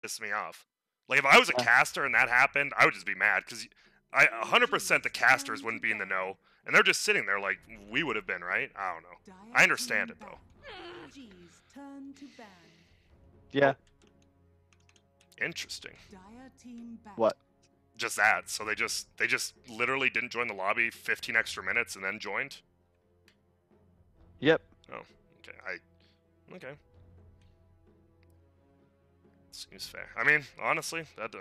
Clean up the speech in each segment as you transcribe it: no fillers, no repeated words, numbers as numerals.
piss me off. Like, if I was a caster and that happened, I would just be mad, because 100% the casters wouldn't be in the know, and they're just sitting there like we would have been, right? I don't know. I understand it, though. Yeah. Interesting. What? Just that. So they just literally didn't join the lobby 15 extra minutes and then joined? Yep. Oh, okay. Okay. Seems fair. I mean, honestly, that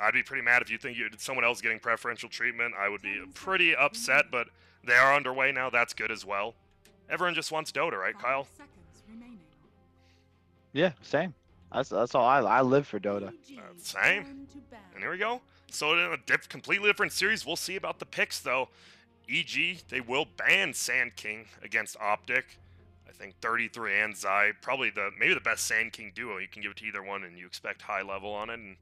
I'd be pretty mad if you think someone else getting preferential treatment. I would be pretty upset, but they are underway now. That's good as well. Everyone just wants Dota, right, Kyle? Yeah, same. That's all I live for Dota. Same. And here we go. So in a completely different series, we'll see about the picks, though. E.g., they will ban Sand King against OpTic. I think 33 and Zai, probably maybe the best Sand King duo. You can give it to either one, and you expect high level on it. And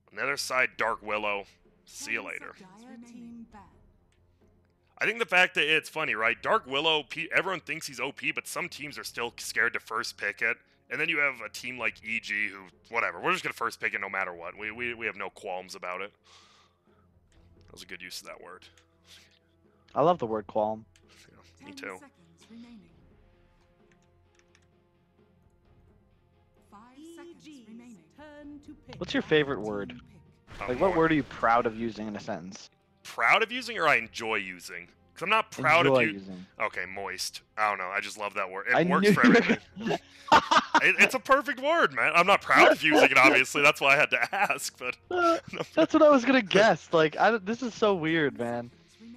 on the other side, Dark Willow. See you later. I think the fact that it's funny, right? Dark Willow, everyone thinks he's OP, but some teams are still scared to first pick it. And then you have a team like EG who, whatever, we're just going to first pick it no matter what. We have no qualms about it. That was a good use of that word. I love the word qualm. Yeah, me too. What's your favorite word? Like, what word are you proud of using in a sentence? Proud of using, or I enjoy using? Because I'm not proud of using. Okay, moist. I don't know. I just love that word. It works for everything. It's a perfect word, man. I'm not proud of using it, obviously. That's why I had to ask. But that's what I was gonna guess. Like, this is so weird, man.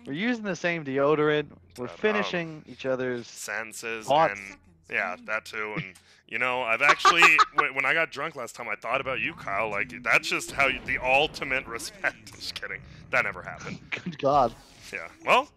We're using the same deodorant. We're finishing each other's sentences, thoughts. And yeah, that too. And you know, I've actually, when I got drunk last time, I thought about you, Kyle. Like, that's just how the ultimate respect. I'm just kidding. That never happened. Good God. Yeah. Well,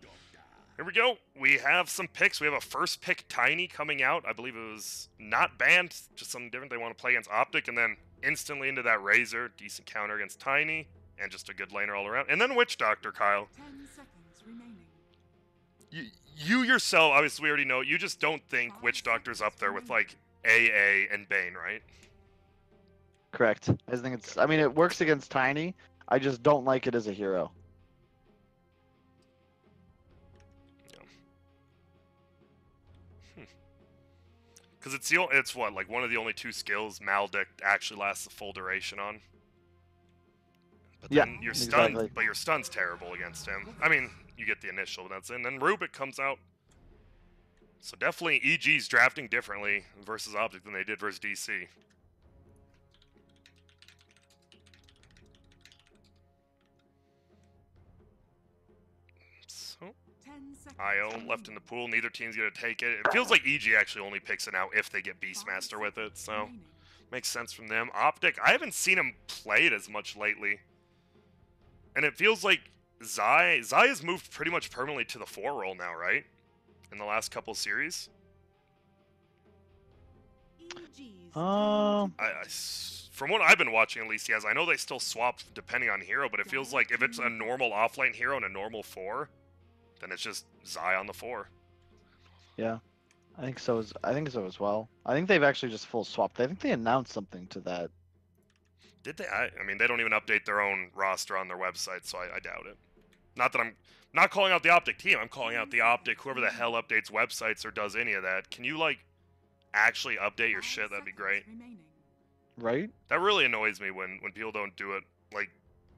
here we go. We have some picks. We have a first pick Tiny coming out. I believe it was not banned, just something different. They want to play against OpTic, and then instantly into that Razor. Decent counter against Tiny, and just a good laner all around. And then Witch Doctor, Kyle. 10 seconds remaining. You yourself, obviously we already know, you just don't think Witch Doctor's up there with, like, AA and Bane, right? Correct. I think I mean, it works against Tiny. I just don't like it as a hero. Because it's what, like one of the only two skills Maldict actually lasts the full duration on. But then your stun, exactly. But your stun's terrible against him. I mean, you get the initial, but that's it. And then Rubik comes out. So definitely EG's drafting differently versus OpTic than they did versus DC. So, IO left in the pool. Neither team's going to take it. It feels like EG actually only picks it out if they get Beastmaster with it. So, makes sense from them. OpTic, I haven't seen him play it as much lately. And it feels like Zai has moved pretty much permanently to the 4 role now, right? In the last couple series. From what I've been watching, at least, he has. I know they still swap depending on hero, but it feels like if it's a normal offlane hero and a normal 4, then it's just Zai on the 4. Yeah, I think so. I think so as well. I think they've actually just full swapped. I think they announced something to that. Did they? I mean, they don't even update their own roster on their website, so I doubt it. Not that I'm not calling out the OpTic team. I'm calling out the OpTic, whoever the hell updates websites or does any of that. Can you, like, actually update your shit? That'd be great. Right? That really annoys me when people don't do it. Like,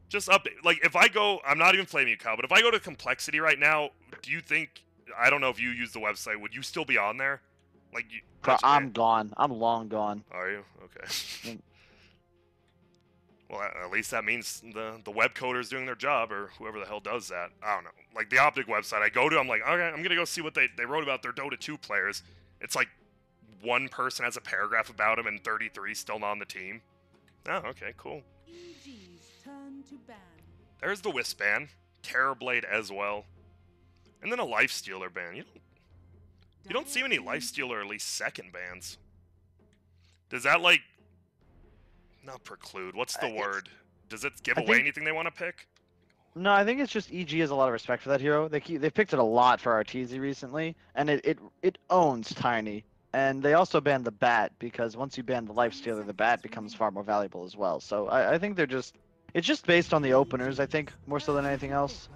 just update. Like, if I go, I'm not even flaming you, Kyle, but if I go to Complexity right now, do you think, I don't know if you use the website, would you still be on there? Like, I'm gone. I'm long gone. Are you? Okay. Well, at least that means the web coder's doing their job, or whoever the hell does that. I don't know. Like, the OpTic website, I go to, I'm like, okay, I'm going to go see what they wrote about their Dota 2 players. It's like, one person has a paragraph about him, and 33 still not on the team. Oh, okay, cool. Turn to ban. There's the Wisp ban. Terrorblade as well. And then a Lifestealer ban. You don't see many Lifestealer, at least second bans. Does that, like, not preclude? What's the word? Does it give away anything they want to pick? No, I think it's just EG has a lot of respect for that hero. They've picked it a lot for Arteezy recently, and it owns Tiny. And they also banned the bat because once you ban the lifestealer, the bat becomes far more valuable as well. So I think they're just, it's just based on the openers, I think, more so than anything else.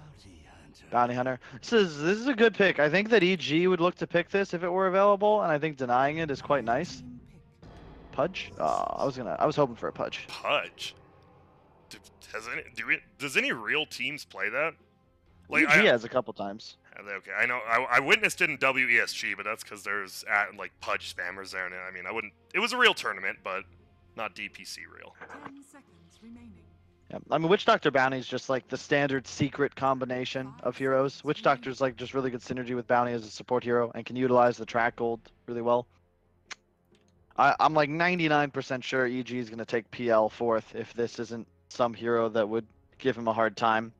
Bounty Hunter. This is a good pick. I think that EG would look to pick this if it were available, and I think denying it is quite nice. Pudge? I was hoping for a Pudge. Pudge. Does any real teams play that? EG has a couple times. Okay, I know. I witnessed it in WESG, but that's because there's like Pudge spammers there, and I mean, I wouldn't. It was a real tournament, but not DPC real. 10 seconds remaining. Yeah, I mean, Witch Doctor Bounty is just like the standard secret combination of heroes. Witch Doctor's like just really good synergy with Bounty as a support hero and can utilize the track gold really well. I'm like 99% sure EG is going to take PL fourth if this isn't some hero that would give him a hard time.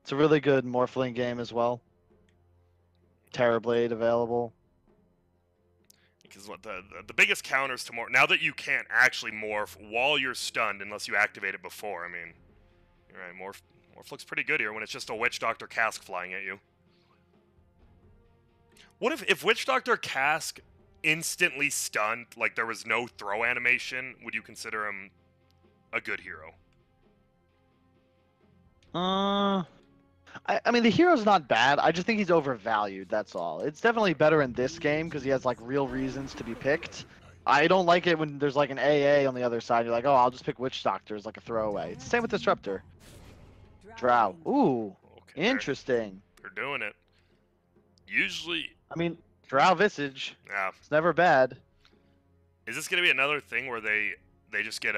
It's a really good Morphling game as well. Terrorblade available. Because what the biggest counters to now that you can't actually morph while you're stunned unless you activate it before. I mean, you're right. Morph looks pretty good here when it's just a Witch Doctor Cask flying at you. What if Witch Doctor Cask instantly stunned, like there was no throw animation? Would you consider him a good hero? I mean, the hero's not bad. I just think he's overvalued, that's all. It's definitely better in this game because he has, like, real reasons to be picked. I don't like it when there's, like, an AA on the other side. You're like, oh, I'll just pick Witch Doctor as, like, a throwaway. It's the same with Disruptor. Drow. Ooh, Okay, interesting. they're doing it. Usually, I mean, Drow Visage. yeah. It's never bad. Is this gonna be another thing where they just get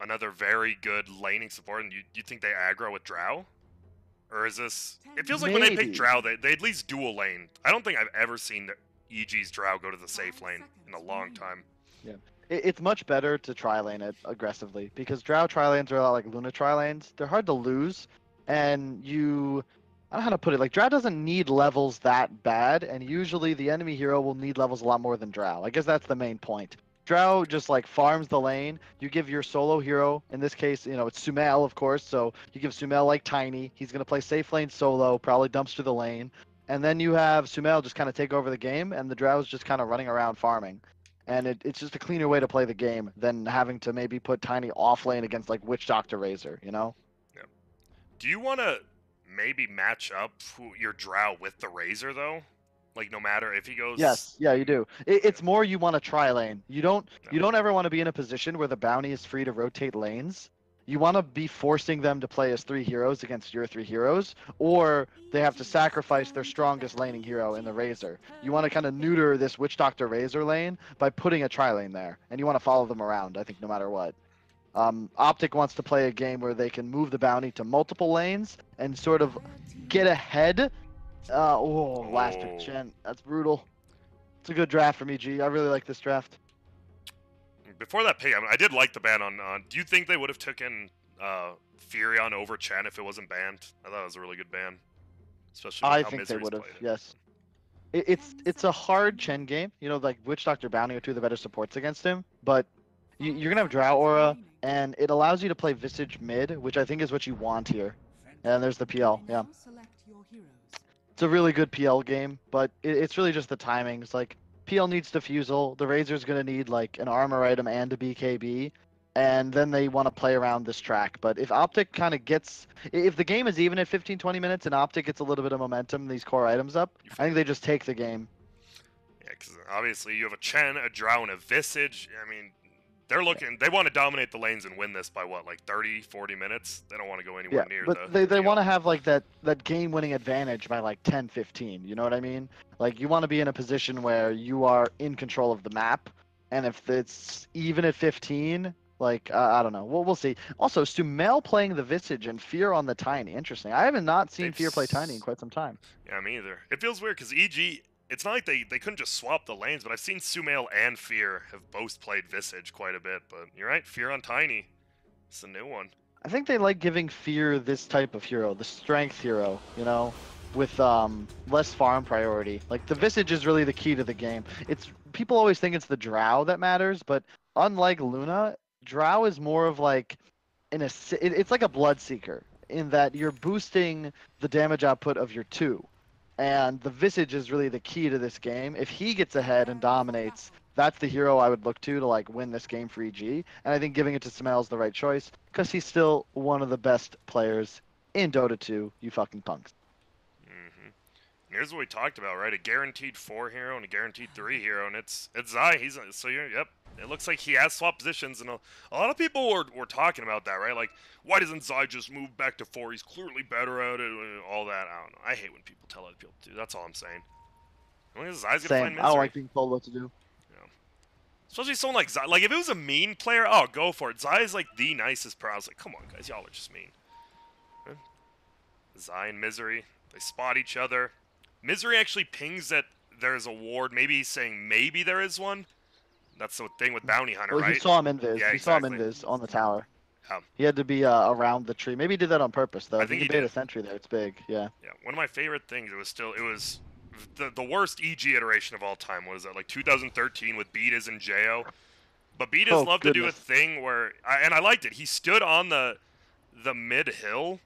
another very good laning support, and you think they aggro with Drow? Or is this... It feels like when they pick Maybe. Drow, they at least dual lane. I don't think I've ever seen EG's Drow go to the safe lane in a long time. Yeah. It's much better to tri-lane it aggressively because Drow tri-lanes are a lot like Luna tri-lanes. They're hard to lose, and you... I don't know how to put it. Like, Drow doesn't need levels that bad, and usually the enemy hero will need levels a lot more than Drow. I guess that's the main point. Drow just like farms the lane. You give your solo hero, in this case, you know, it's Sumail, of course. So you give Sumail like Tiny. He's gonna play safe lane solo, probably dumps to the lane, and then you have Sumail just kind of take over the game, and the Drow's just kind of running around farming. And it's just a cleaner way to play the game than having to maybe put Tiny off lane against like Witch Doctor Razor, you know? Yep. Do you want to maybe match up your Drow with the Razor though? Like, no matter if he goes... Yes, yeah, you do. It's more you want to tri-lane. You don't ever want to be in a position where the bounty is free to rotate lanes. You want to be forcing them to play as 3 heroes against your 3 heroes, or they have to sacrifice their strongest laning hero in the Razor. You want to kind of neuter this Witch Doctor Razor lane by putting a tri-lane there, and you want to follow them around, I think, no matter what. OpTic wants to play a game where they can move the bounty to multiple lanes and sort of get ahead. Last pick Chen. That's brutal. It's a good draft from EG. I really like this draft. Before that pick, I mean, I did like the ban on... do you think they would have taken Furion over Chen if it wasn't banned? I thought it was a really good ban. Especially with I how think they Misery's would have, played it. yes. It's a hard Chen game. You know, like Witch Doctor Bounty are 2 of the better supports against him, but you're going to have Drow Aura, and it allows you to play Visage mid, which I think is what you want here. And there's the PL, yeah. Now select your heroes. It's a really good PL game, but it's really just the timings. Like, PL needs Diffusal, the Razor's going to need, like, an armor item and a BKB, and then they want to play around this track. But if OpTic kind of gets... If the game is even at 15-20 minutes and OpTic gets a little bit of momentum, these core items up, I think they just take the game. Yeah, because obviously you have a Chen, a Drow, and a Visage. I mean, they're looking... They want to dominate the lanes and win this by, what, like 30, 40 minutes? They don't want to go anywhere near but the... they want to have, like, that game-winning advantage by, like, 10-15, you know what I mean? Like, you want to be in a position where you are in control of the map, and if it's even at 15... Like, I don't know. We'll see. Also, Sumail playing the Visage and Fear on the Tiny. Interesting. I haven't not seen Fear play Tiny in quite some time. Yeah, me either. It feels weird because EG, it's not like they couldn't just swap the lanes, but I've seen Sumail and Fear have both played Visage quite a bit. But you're right, Fear on Tiny. It's a new one. I think they like giving Fear this type of hero, the strength hero, you know, with less farm priority. Like, the Visage is really the key to the game. People always think it's the Drow that matters, but unlike Luna, Drow is more of like it's like a Bloodseeker in that you're boosting the damage output of your 2, and the Visage is really the key to this game. If he gets ahead and dominates, that's the hero I would look to like win this game for EG. And I think giving it to Sumail is the right choice because he's still one of the best players in Dota 2. You fucking punks. Mm-hmm. Here's what we talked about, right? A guaranteed 4 hero and a guaranteed 3 hero, and it's Zai. Yep. It looks like he has swapped positions, and a lot of people were talking about that, right? Like, why doesn't Zai just move back to 4? He's clearly better at it, all that. I don't know. I hate when people tell other people to do. That's all I'm saying. I mean, Zai's gonna find Same. Misery. I don't like being told what to do. Yeah. Especially someone like Zai. Like, if it was a mean player, oh, go for it. Zai is like the nicest player. I was like, come on, guys, y'all are just mean. Okay. Zai and Misery, they spot each other. Misery actually pings that there's a ward. Maybe he's saying maybe there is one. That's the thing with Bounty Hunter, Well, right? he saw him invis. Yeah, he saw him exactly. invis on the tower. Yeah. He had to be around the tree. Maybe he did that on purpose, though. I If think he he can bait did. a sentry there, it's big. Yeah. Yeah, one of my favorite things, it was the worst EG iteration of all time. What is that, like 2013 with Beatas and Jo? But Beatas Oh, loved to do a goodness. thing where, and I liked it, he stood on the mid-hill,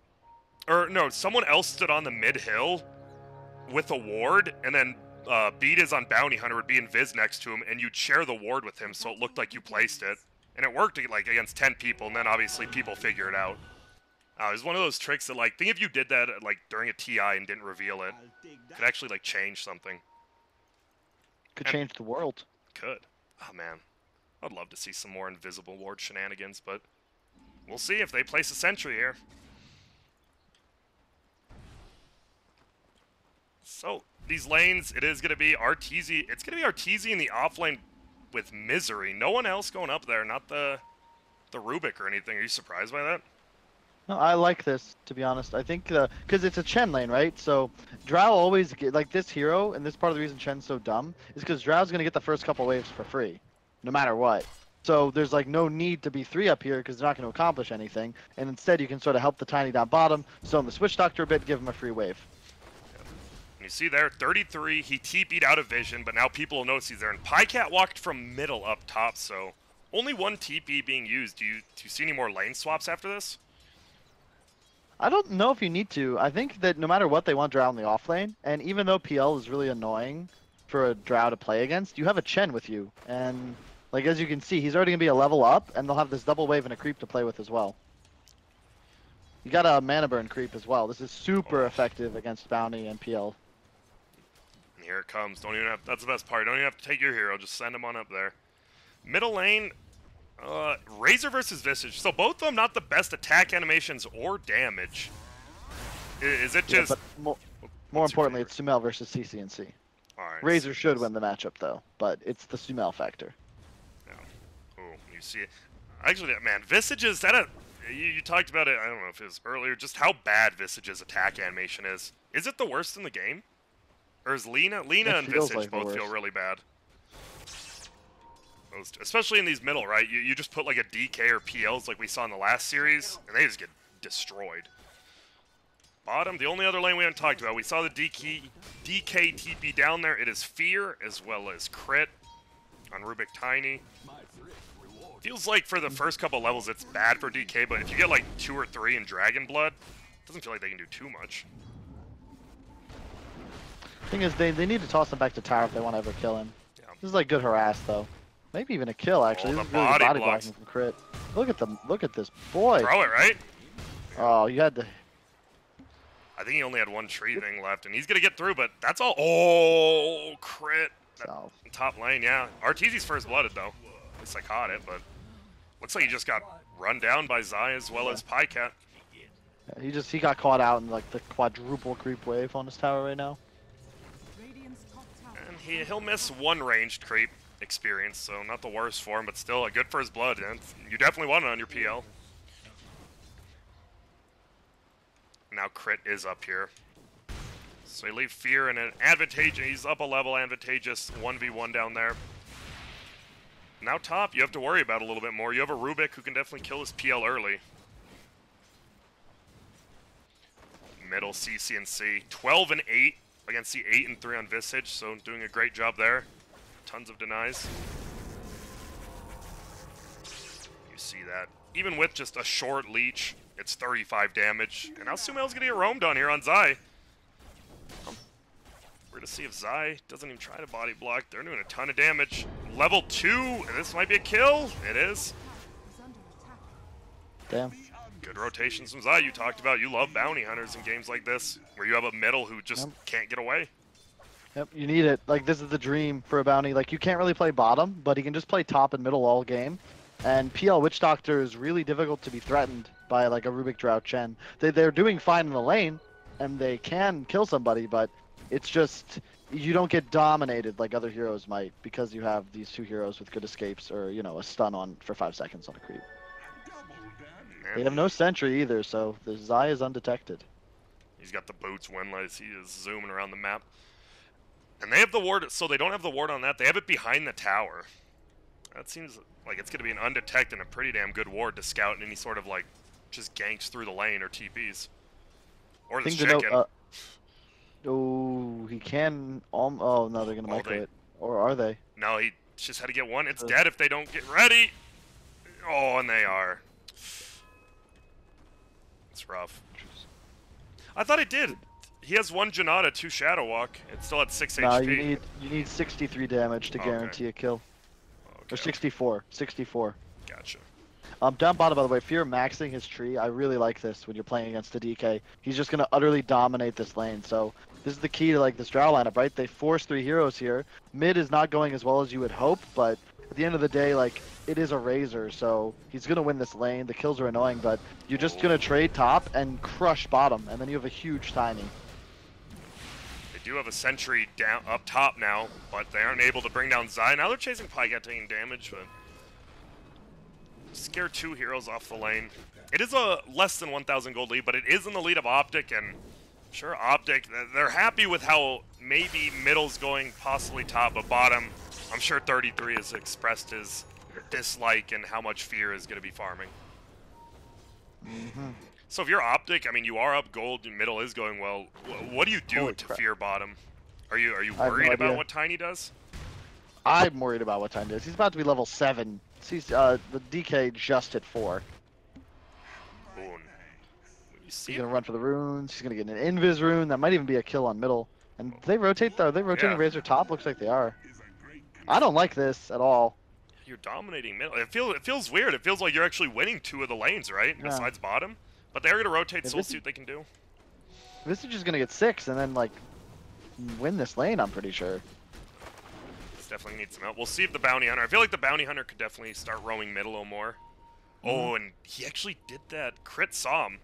or no, someone else stood on the mid-hill with a ward, and then Beatas on Bounty Hunter would be in Viz next to him, and you'd share the ward with him, so it looked like you placed it. And it worked like against 10 people, and then obviously people figure it out. It was one of those tricks that, like, think if you did that like during a TI and didn't reveal it, could actually like change something. Could change the world. Could. Oh man, I'd love to see some more invisible ward shenanigans, but we'll see if they place a sentry here. So these lanes, it is going to be Arteezy. It's going to be Arteezy in the offlane with Misery. No one else going up there. Not the Rubik or anything. Are you surprised by that? No, I like this, to be honest. I think, because it's a Chen lane, right? So, Drow always get, like, this hero, and this part of the reason Chen's so dumb, is because Drow's going to get the first couple waves for free, no matter what. So, there's, like, no need to be 3 up here, because they're not going to accomplish anything, and instead you can sort of help the Tiny down bottom, so in the Switch Doctor a bit, give him a free wave. And you see there, 33, he TP'd out of vision, but now people will notice he's there. And Pycat walked from middle up top, so only 1 TP being used. Do you see any more lane swaps after this? I don't know if you need to. I think that no matter what, they want Drow in the off lane, and even though PL is really annoying for a Drow to play against, you have a Chen with you, and like as you can see, he's already gonna be a level up, and they'll have this double wave and a creep to play with as well. You got a mana burn creep as well. This is super effective against Bounty and PL. And here it comes. Don't even have. That's the best part. Don't even have to take your hero. Just send him on up there. Middle lane. Razor versus Visage. So both of them not the best attack animations or damage. Is it just... Yeah, but more importantly, it's Sumail versus CCNC. Alright. Razor should win the matchup though, but it's the Sumail factor. Yeah. Oh, you see it. Actually, man, Visage is that a... You talked about it, I don't know if it was earlier, just how bad Visage's attack animation is. Is it the worst in the game? Or is Lina and feels Visage like the both feel worst. really bad? Especially in these middle, right? You just put like a DK or PLs like we saw in the last series, and they just get destroyed. Bottom, the only other lane we haven't talked about, we saw the DK TP down there. It is Fear as well as Crit on Rubik Tiny. Feels like for the first couple levels it's bad for DK, but if you get like 2 or 3 in Dragon Blood, it doesn't feel like they can do too much. Thing is, they need to toss him back to tower if they want to ever kill him. Yeah. This is like good harass though. Maybe even a kill actually. Oh, This the is really good body body blocks. blocking from Crit. Look at this boy. Throw it, right? Oh, you had to. I think he only had 1 tree thing left, and he's gonna get through, but that's all. Oh, Crit. So, Top lane, yeah. Arteezy's first blooded though. At least I caught it, but looks like he just got run down by Zai as well as Pycat. yeah, he got caught out in like the quadruple creep wave on his tower right now. Radiant's top tower. And he'll miss 1 ranged creep experience, so not the worst for him, but still a good first blood. And you definitely want it on your PL. Now Crit is up here. So you leave Fear in an advantageous, he's up a level, advantageous 1v1 down there. Now top, you have to worry about a little bit more. You have a Rubik who can definitely kill his PL early. Middle CCNC, 12 and 8 against the 8 and 3 on Visage, so doing a great job there. Tons of denies. You see that. Even with just a short leech, it's 35 damage. And now Sumail's gonna get roamed on here on Zai. We're gonna see if Zai doesn't even try to body block. They're doing a ton of damage. level 2. This might be a kill. It is. Is under attack. Damn. Good rotations from Zai. You talked about you love bounty hunters in games like this, where you have a middle who just can't get away. Yep, you need it. Like, this is the dream for a bounty. Like, you can't really play bottom, but he can just play top and middle all game. And PL Witch Doctor is really difficult to be threatened by, like, a Rubik Drow Chen. They're doing fine in the lane, and they can kill somebody, but it's just, you don't get dominated like other heroes might, because you have these 2 heroes with good escapes, or, you know, a stun on for 5 seconds on a creep. They have no sentry either, so the Zai is undetected. He's got the boots winless. He is zooming around the map. And they have the ward, so they don't have the ward on that. They have it behind the tower. That seems like it's going to be an undetected and a pretty damn good ward to scout any sort of, like, just ganks through the lane or TPs. Or this chicken. Oh, he can... oh, no, they're going to micro it. Or are they? No, he just had to get one. It's dead if they don't get ready. Oh, and they are. It's rough. I thought it did. He has 1 Janata, 2 Shadow Walk. It's still at 6 No, HP. you need 63 damage to guarantee a kill. Or 64. 64. Gotcha. Down bottom, by the way, if you're maxing his tree, I really like this when you're playing against the DK. He's just going to utterly dominate this lane. So this is the key to, like, this Drow lineup, right? They force 3 heroes here. Mid is not going as well as you would hope, but at the end of the day, like, it is a Razor, so he's going to win this lane. The kills are annoying, but you're just going to trade top and crush bottom, and then you have a huge Tiny. They do have a sentry down up top now, but they aren't able to bring down Zai. Now they're chasing Pycat, taking damage, but scare 2 heroes off the lane. It is a less than 1,000 gold lead, but it is in the lead of OpTic, and sure, OpTic, they're happy with how maybe middle's going, possibly top, but bottom, I'm sure 33 has expressed his dislike and how much fear is going to be farming. So if you're OpTic, I mean, you are up gold and middle is going well. What do you do to fear bottom? Are you worried about what Tiny does? I'm worried about what Tiny does. He's about to be level 7. He's the DK just hit 4. Boom. He's gonna run for the runes. He's gonna get an Invis rune. That might even be a kill on middle. And they rotate though. They rotating Razor top. Looks like they are. I don't like this at all. You're dominating middle. It feels weird. It feels like you're actually winning 2 of the lanes, right? Yeah. Besides bottom. But they're gonna rotate Soul Suit. They can do. This is just gonna get 6 and then like win this lane. I'm pretty sure. This definitely needs some help. We'll see if the bounty hunter. I feel like the bounty hunter could definitely start roaming mid a little more. Oh, and he actually did that. Crit saw him.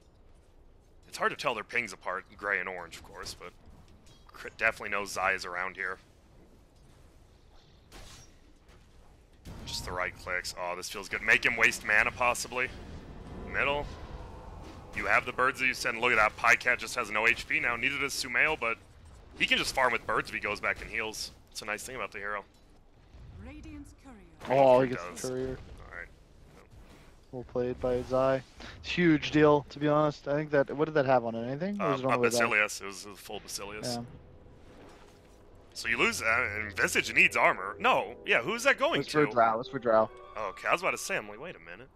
It's hard to tell their pings apart, gray and orange, of course, but Crit definitely knows Zai is around here. Just the right clicks. Oh, this feels good. Make him waste mana, possibly. Middle. You have the birds that you said, and look at that. Pycat just has no HP now. Neither does Sumail, but he can just farm with birds if he goes back and heals. It's a nice thing about the hero. Radiant's courier. Oh, he gets the courier. Alright. Well played by Zai. Huge deal, to be honest. I think that... What did that have on it? Anything? Or was it on Basilius. It was a full Basilius. Yeah. So you lose... and Visage needs armor. No. Yeah, who's that going to? For Drow. It's for Drow. Oh, okay, I was about to say, I'm like, wait a minute.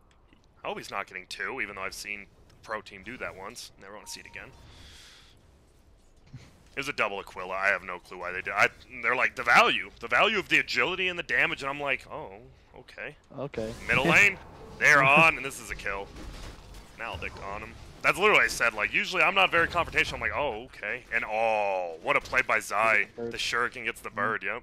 I hope he's not getting 2, even though I've seen the pro team do that once. Never want to see it again. It was a double Aquila. I have no clue why they did. They're like, the value of the agility and the damage, and I'm like, oh, okay. Okay. Middle lane, they're on, and this is a kill. Maledict on him. That's literally what I said. Like, usually I'm not very confrontational. I'm like, oh, okay. And oh, what a play by Zai. The Shuriken gets the bird, yep.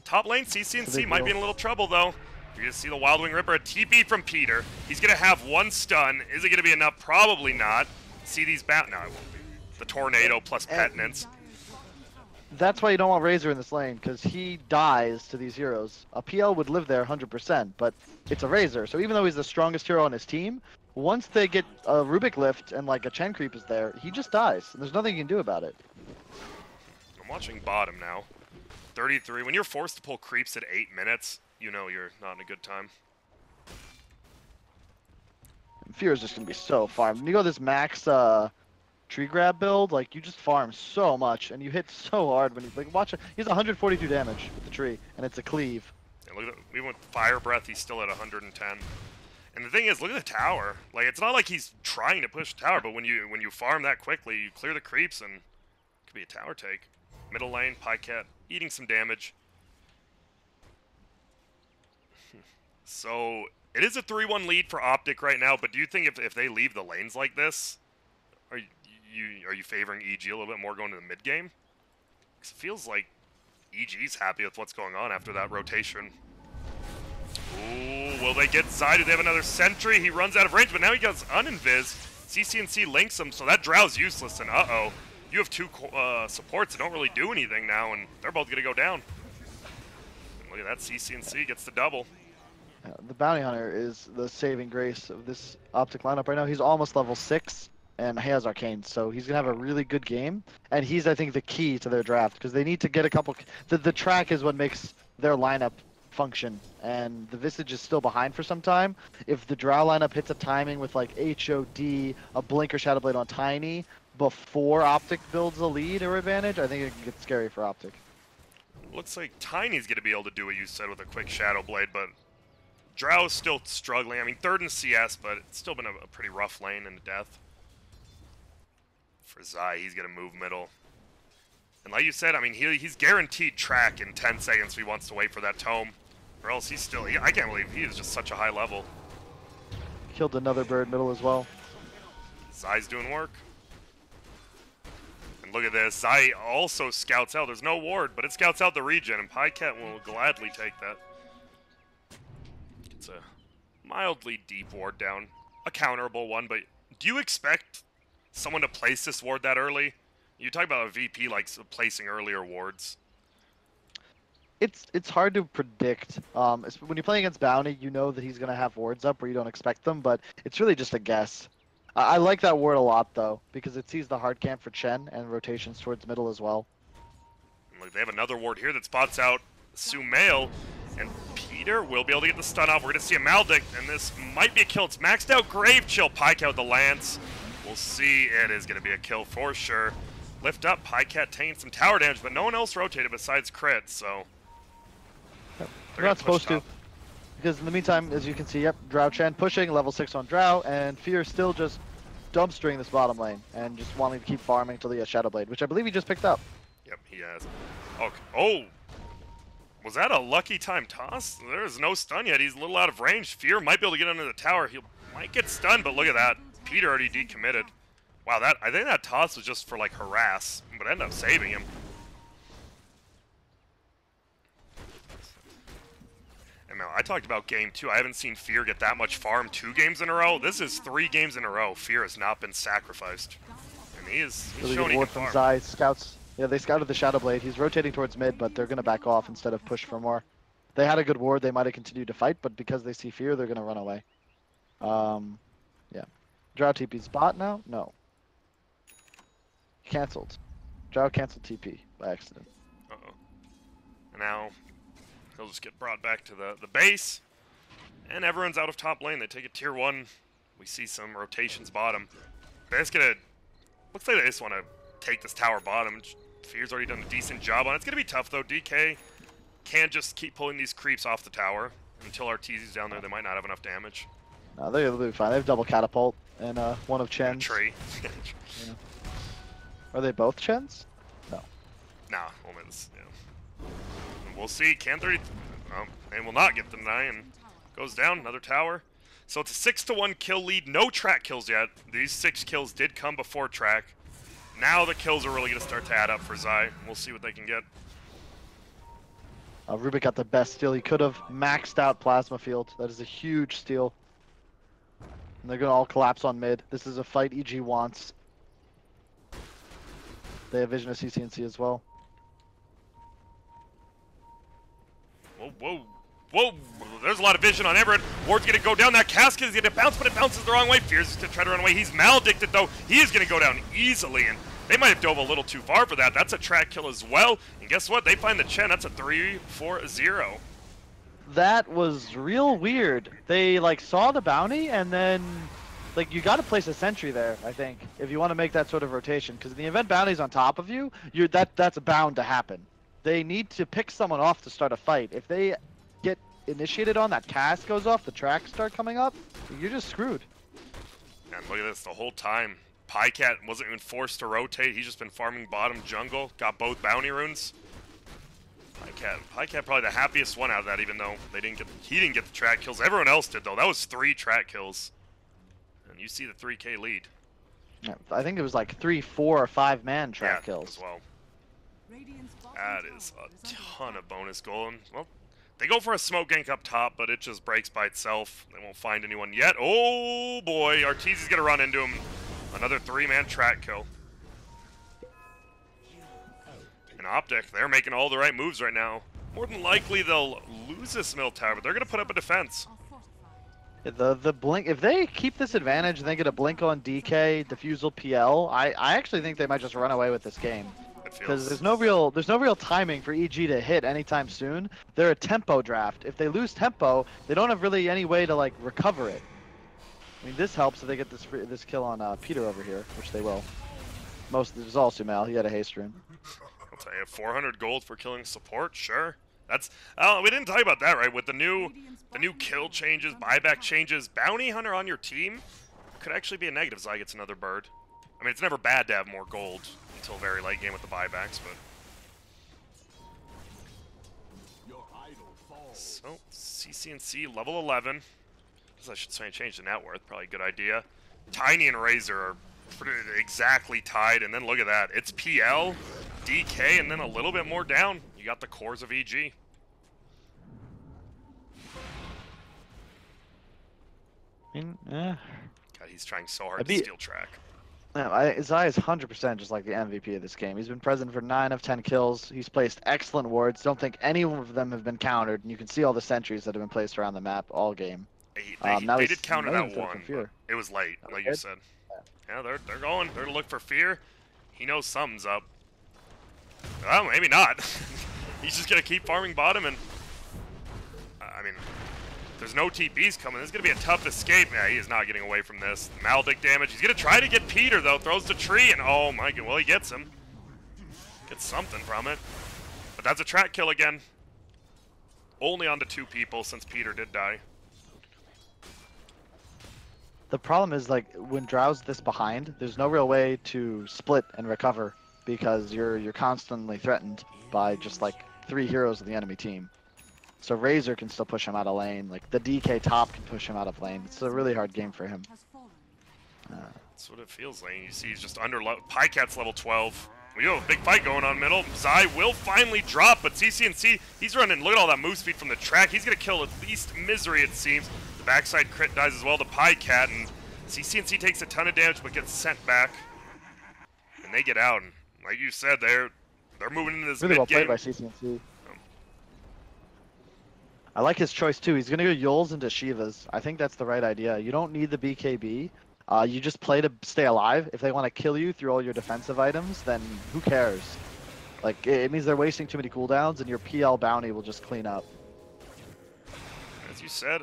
Top lane, CC&C might be in a little trouble, though. You're going to see the Wild Wing Ripper, a TP from Peter. He's going to have 1 stun. Is it going to be enough? Probably not. See these No, it won't be. The Tornado plus Petinance. That's why you don't want Razor in this lane, because he dies to these heroes. A PL would live there 100%, but it's a Razor. So even though he's the strongest hero on his team, once they get a Rubik lift and like a Chen creep is there, he just dies. And there's nothing you can do about it. I'm watching bottom now. 33. When you're forced to pull creeps at 8 minutes, you know you're not in a good time. Fear is just going to be so farmed. When you go this max tree grab build, like, you just farm so much, and you hit so hard when you, like, watch it. He has 142 damage with the tree, and it's a cleave. And look at that. We went Fire Breath, he's still at 110. And the thing is, look at the tower. Like, it's not like he's trying to push the tower, but when you farm that quickly, you clear the creeps, and it could be a tower take. Middle lane, Pycat, eating some damage. So it is a 3-1 lead for OpTic right now, but do you think if they leave the lanes like this, are you favoring EG a little bit more going to the mid game? Because it feels like EG's happy with what's going on after that rotation. Ooh, will they get Zai? Do they have another sentry? He runs out of range, but now he gets uninvis. CCNC links him, so that Drow's useless, and uh-oh. You have two supports that don't really do anything now, and they're both going to go down. And look at that, CCNC gets the double. The Bounty Hunter is the saving grace of this OpTic lineup right now. He's almost level 6, and he has Arcane, so he's going to have a really good game. And he's, I think, the key to their draft, because they need to get a couple... The track is what makes their lineup function, and the Visage is still behind for some time. If the Drow lineup hits a timing with like HOD, a Blinker Shadowblade on Tiny, before OpTic builds a lead or advantage, I think it can get scary for OpTic. Looks like Tiny's going to be able to do what you said with a quick Shadowblade, but Drow is still struggling. I mean, 3rd in CS, but it's still been a pretty rough lane into death. For Zai, he's going to move middle. And like you said, I mean, he's guaranteed track in 10 seconds if he wants to wait for that tome. Or else he's still... I can't believe he is just such a high level. Killed another bird middle as well. Zai's doing work. And look at this. Zai also scouts out. There's no ward, but it scouts out the regen, and Pycat will gladly take that. It's a mildly deep ward down. A counterable one, but do you expect someone to place this ward that early? You talk about a VP like placing earlier wards. It's hard to predict. When you're playing against Bounty, you know that he's going to have wards up where you don't expect them, but it's really just a guess. I like that ward a lot, though, because it sees the hard camp for Chen and rotations towards middle as well. And look, they have another ward here that spots out Sumail, and Peter will be able to get the stun off. We're going to see a Maldict, and this might be a kill. It's maxed out Grave Chill. Pycat with the Lance. We'll see. It is going to be a kill for sure. Lift up. Pycat taking some tower damage, but no one else rotated besides Crit, so... They're not supposed to. Because in the meantime, as you can see, yep, Drow Chen pushing, level 6 on Drow, and Fear still just dumpstering this bottom lane, and just wanting to keep farming till he has Shadowblade, which I believe he just picked up. Yep, he has. Okay. Oh! Was that a lucky time toss? There's no stun yet. He's a little out of range. Fear might be able to get under the tower. He might get stunned, but look at that. Peter already decommitted. Wow, I think that toss was just for, like, harass, but ended up saving him. And now, I talked about game 2. I haven't seen Fear get that much farm 2 games in a row. This is 3 games in a row. Fear has not been sacrificed. And he's Really showing good he ward can from farm. Zai. Scouts. Yeah, they scouted the Shadowblade. He's rotating towards mid, but they're going to back off instead of push for more. They had a good ward. They might have continued to fight, but because they see Fear, they're going to run away. Yeah. Drow TP's bot now? No. Cancelled. Drow canceled TP by accident. Uh-oh. And now he'll just get brought back to the base. And everyone's out of top lane. They take a tier 1. We see some rotations bottom. They're just gonna... Looks like they just want to take this tower bottom. Fear's already done a decent job on it. It's gonna be tough though. DK can't just keep pulling these creeps off the tower. Until Arteezy's down there, they might not have enough damage. No, they'll be fine. They have double catapult and one of And a Chen's. tree. Yeah. Are they both Chen's? No. Nah, only this, yeah. And we'll see. Can 30... they will not get the 9. Goes down, another tower. So it's a 6-1 kill lead. No track kills yet. These 6 kills did come before track. Now the kills are really going to start to add up for Zai. We'll see what they can get. Rubik got the best steal. He could have maxed out Plasma Field. That is a huge steal. And they're going to all collapse on mid. This is a fight EG wants. They have vision of CCNC as well. Whoa, whoa, whoa. There's a lot of vision on Everett. Ward's going to go down. That casket is going to bounce, but it bounces the wrong way. Fears is going to try to run away. He's maledicted, though. He is going to go down easily, and they might have dove a little too far for that. That's a track kill as well. And guess what? They find the Chen. That's a 3-4-0. That was real weird. They, like, saw the bounty, and then... Like, you got to place a sentry there, I think, if you want to make that sort of rotation. Because in the event bounty's on top of you, that's bound to happen. They need to pick someone off to start a fight. If they get initiated on, that cast goes off, the tracks start coming up, you're just screwed. And look at this, the whole time. Pycat wasn't even forced to rotate. He's just been farming bottom jungle. Got both bounty runes. Pycat probably the happiest one out of that, even though he didn't get the track kills. Everyone else did though. That was 3 track kills, and you see the 3K lead. Yeah, I think it was like 3, 4, or 5 man track kills as well. Radiant's bottom That tower is a under ton attack. of bonus gold. And, well, they go for a smoke gank up top, but it just breaks by itself. They won't find anyone yet. Oh boy, Arteezy's gonna run into him. Another 3-man track kill. And OpTic, they're making all the right moves right now. More than likely they'll lose this middle tower, but they're gonna put up a defense. Are fortified. The blink, if they keep this advantage and they get a blink on DK, defusal PL, I actually think they might just run away with this game. It Because feels there's no real timing for EG to hit anytime soon. They're a tempo draft. If they lose tempo, they don't have really any way to like recover it. I mean, this helps if they get this kill on Peter over here, which they will. It was all Sumail. He had a haste rune. I'll tell you, 400 gold for killing support, sure. That's we didn't talk about that, right? With the new kill changes, buyback changes, bounty hunter on your team could actually be a negative. Zai gets another bird. I mean, it's never bad to have more gold until very late game with the buybacks, but so CCNC level 11. Guess I should say change the net worth. Probably a good idea. Tiny and Razor are exactly tied, and then look at that. It's PL, DK, and then a little bit more down. You got the cores of EG. I mean, God, he's trying so hard I'd to be- steal track. no, Zai is 100% just like the MVP of this game. He's been present for 9 of 10 kills. He's placed excellent wards. Don't think any of them have been countered, and you can see all the sentries that have been placed around the map all game. Now They he's did counter not that even one, for fear. but it was late, Oh, like they you did? said. Yeah, they're going. They're to look for fear. He knows something's up. Well, maybe not. He's just gonna keep farming bottom, and I mean, there's no TPs coming. This is gonna be a tough escape. Yeah, he is not getting away from this. Maldic damage. He's gonna try to get Peter though. Throws the tree, and oh my god, well he gets him. Gets something from it, but that's a track kill again. Only onto 2 people since Peter did die. The problem is like when Drow's this behind, there's no real way to split and recover because you're constantly threatened by just like 3 heroes of the enemy team. So Razor can still push him out of lane. Like the DK top can push him out of lane. It's a really hard game for him. Has fallen. That's what it feels like. You see he's just under Pycat's level 12. We do have a big fight going on middle. Zai will finally drop, but CCNC, he's running. Look at all that move speed from the track. He's going to kill at least Misery, it seems. The backside crit dies as well to Pycat, and CCNC takes a ton of damage but gets sent back. And they get out, and like you said, they're moving into this Really well mid-game. played by CCNC. I like his choice too. He's gonna go Yules into Shivas. I think that's the right idea. You don't need the BKB. You just play to stay alive. If they want to kill you through all your defensive items, then who cares? Like it means they're wasting too many cooldowns, and your PL bounty will just clean up. As you said,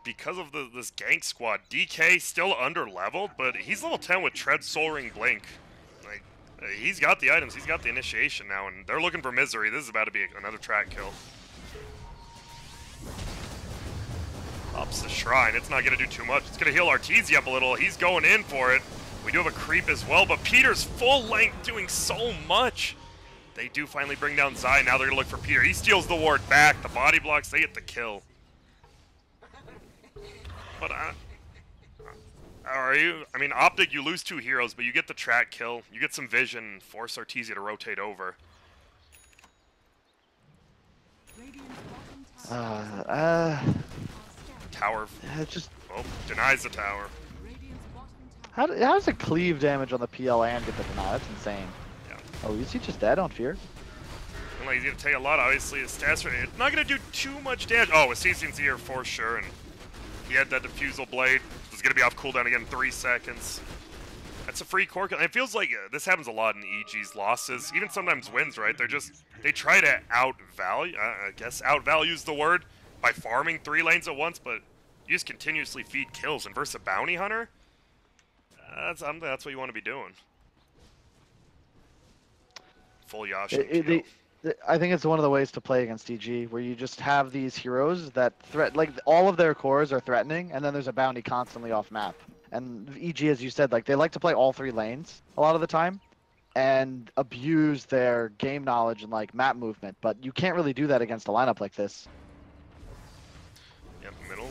because of this gank squad, DK still under leveled, but he's level 10 with Tread, Soul Ring, Blink. Like he's got the items, he's got the initiation now, and they're looking for Misery. This is about to be another track kill. Ups the Shrine. It's not going to do too much. It's going to heal Arteezy up a little. He's going in for it. We do have a creep as well, but Peter's full length doing so much. They do finally bring down Zai. Now they're going to look for Peter. He steals the ward back. The body blocks, they get the kill. But are you? I mean, OpTic, you lose 2 heroes, but you get the track kill. You get some vision and force Arteezy to rotate over. Radiant's bottom tower are Tower, Just well, denies the tower. Radiant's bottom tower how does it cleave damage on the PL and get the deny? That's insane. Yeah. Oh, is he just dead on fear? Well, he's going to take a lot, obviously. His stats are it's not going to do too much damage. Oh, with CCNC here for sure, and he had that Diffusal Blade. It's going to be off cooldown again in 3 seconds. That's a free core kill. It feels like this happens a lot in EG's losses, even sometimes wins, right? They try to outvalue, I guess outvalues the word, by farming 3 lanes at once, but you just continuously feed kills. And versus a bounty hunter, that's what you want to be doing. Full Yashin kill. I think it's one of the ways to play against EG, where you just have these heroes that like all of their cores are threatening, and then there's a bounty constantly off map. And EG, as you said, like they like to play all 3 lanes a lot of the time. and abuse their game knowledge and like map movement, but you can't really do that against a lineup like this. Yep, middle.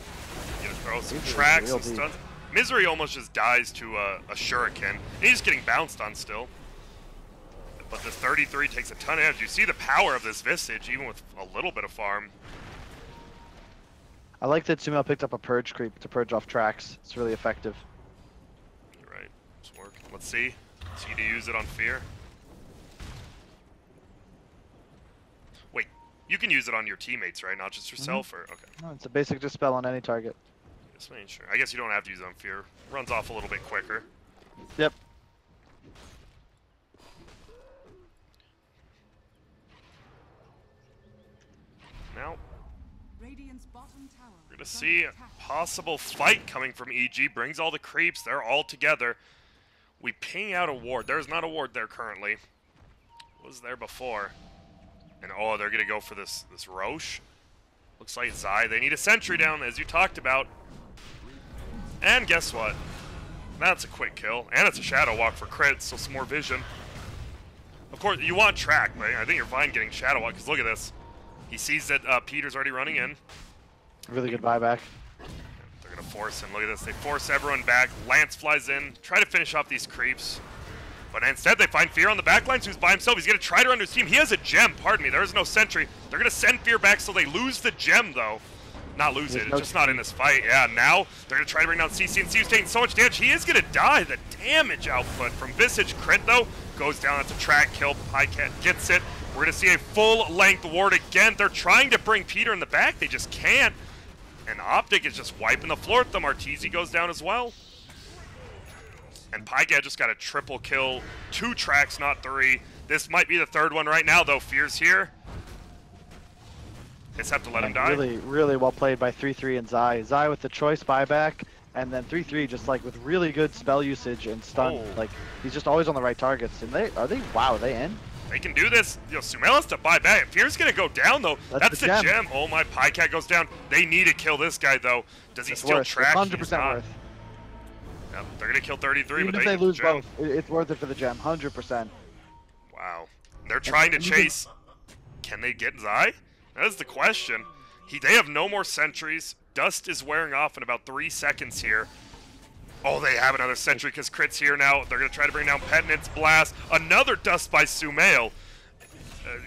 You gonna throw some Misery's tracks real and deep. stuff. Misery almost just dies to a shuriken. He's just getting bounced on still. But this 33 takes a ton of damage. You see the power of this Visage, even with a little bit of farm. I like that Sumail picked up a purge creep to purge off tracks. It's really effective. You're right. It's working. Let's see. See to use it on Fear. Wait, you can use it on your teammates, right? Not just yourself, or okay. No, it's a basic dispel on any target. Just making sure. I guess you don't have to use it on Fear. Runs off a little bit quicker. Yep. Now Radiant's bottom tower. we're gonna see a possible fight coming from EG. Brings all the creeps. They're all together. We ping out a ward. There's not a ward there currently. Was there before? And oh, they're gonna go for this Roche. Looks like Zai. They need a sentry down, as you talked about. And guess what? That's a quick kill. And it's a Shadow Walk for crits, so some more vision. Of course, you want track, but I think you're fine getting Shadow Walk, because look at this. He sees that Peter's already running in. Really good buyback. They're gonna force him. Look at this. They force everyone back. Lance flies in. Try to finish off these creeps. But instead, they find Fear on the backlines, who's by himself. He's gonna try to run to his team. He has a gem, pardon me. There is no sentry. They're gonna send Fear back so they lose the gem, though. Not lose it, it's just not in this fight. Yeah, now they're gonna try to bring down CC, and CC's taking so much damage. He is gonna die. The damage output from Visage crit, though, goes down. That's a track kill. Pycat gets it. We're gonna see a full-length ward again. They're trying to bring Peter in the back. They just can't. And OpTic is just wiping the floor with them. Arteezy goes down as well. And Pycat just got a triple kill. 2 tracks, not 3. This might be the 3rd one right now, though. Fear's here. Just have to let him die. Really, really well played by 3-3 and Zai. Zai with the choice buyback, and then 3-3 just like with really good spell usage and stun. Oh. Like he's just always on the right targets. And wow, are they in? They can do this. You know, Sumail has to buy back. Fear's gonna go down though. That's the gem. Oh my, Pycat goes down. They need to kill this guy though. Does he still track? 100% He's not. worth. Yep, they're gonna kill 33, Even but if they lose gem. both, it's worth it for the gem. 100%. Wow. They're trying to chase. Can they get Zai? That is the question. They have no more sentries. Dust is wearing off in about 3 seconds here. Oh, they have another sentry because Crit's here now. They're going to try to bring down Penitence Blast. Another Dust by Sumail.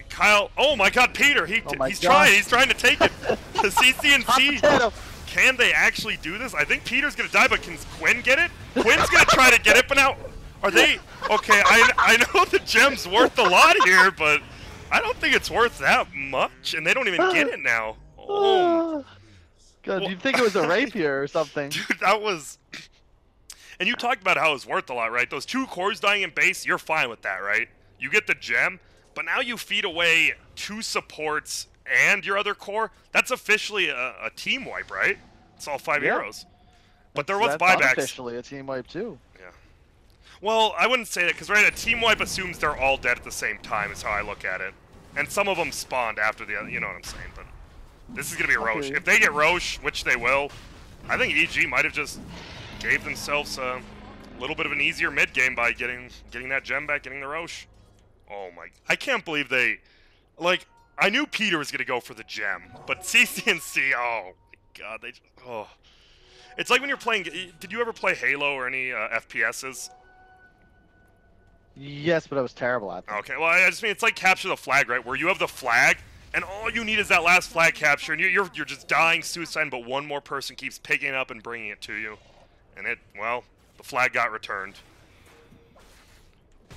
Kyle, oh my god, Peter, he's trying to take it. The CC&C. Can they actually do this? I think Peter's going to die, but can Quinn get it? Quinn's going to try to get it, but now, are they, okay, I know the gem's worth a lot here, but I don't think it's worth that much, and they don't even get it now. Oh. God, Well, you'd think it was a rapier or something. Dude, that was... And you talked about how it was worth a lot, right? Those 2 cores dying in base, you're fine with that, right? You get the gem, but now you feed away 2 supports and your other core. That's officially a team wipe, right? It's all 5 heroes. But there was That's buybacks. officially a team wipe too. Yeah. Well, I wouldn't say that, because right, a team wipe assumes they're all dead at the same time, is how I look at it. And some of them spawned after the other, you know what I'm saying, but... This is going to be Roche. If they get Roche, which they will, I think EG might have just gave themselves a little bit of an easier mid-game by getting that gem back, getting the Roche. Oh my... I can't believe they... Like, I knew Peter was going to go for the gem, but CC&C, oh my god, they just... Oh. It's like when you're playing... Did you ever play Halo or any FPSs? Yes, but I was terrible at them. Okay, well, I just mean, it's like capture the flag, right? Where you have the flag, and all you need is that last flag capture, and you're just dying suicide, but one more person keeps picking it up and bringing it to you. And well, the flag got returned.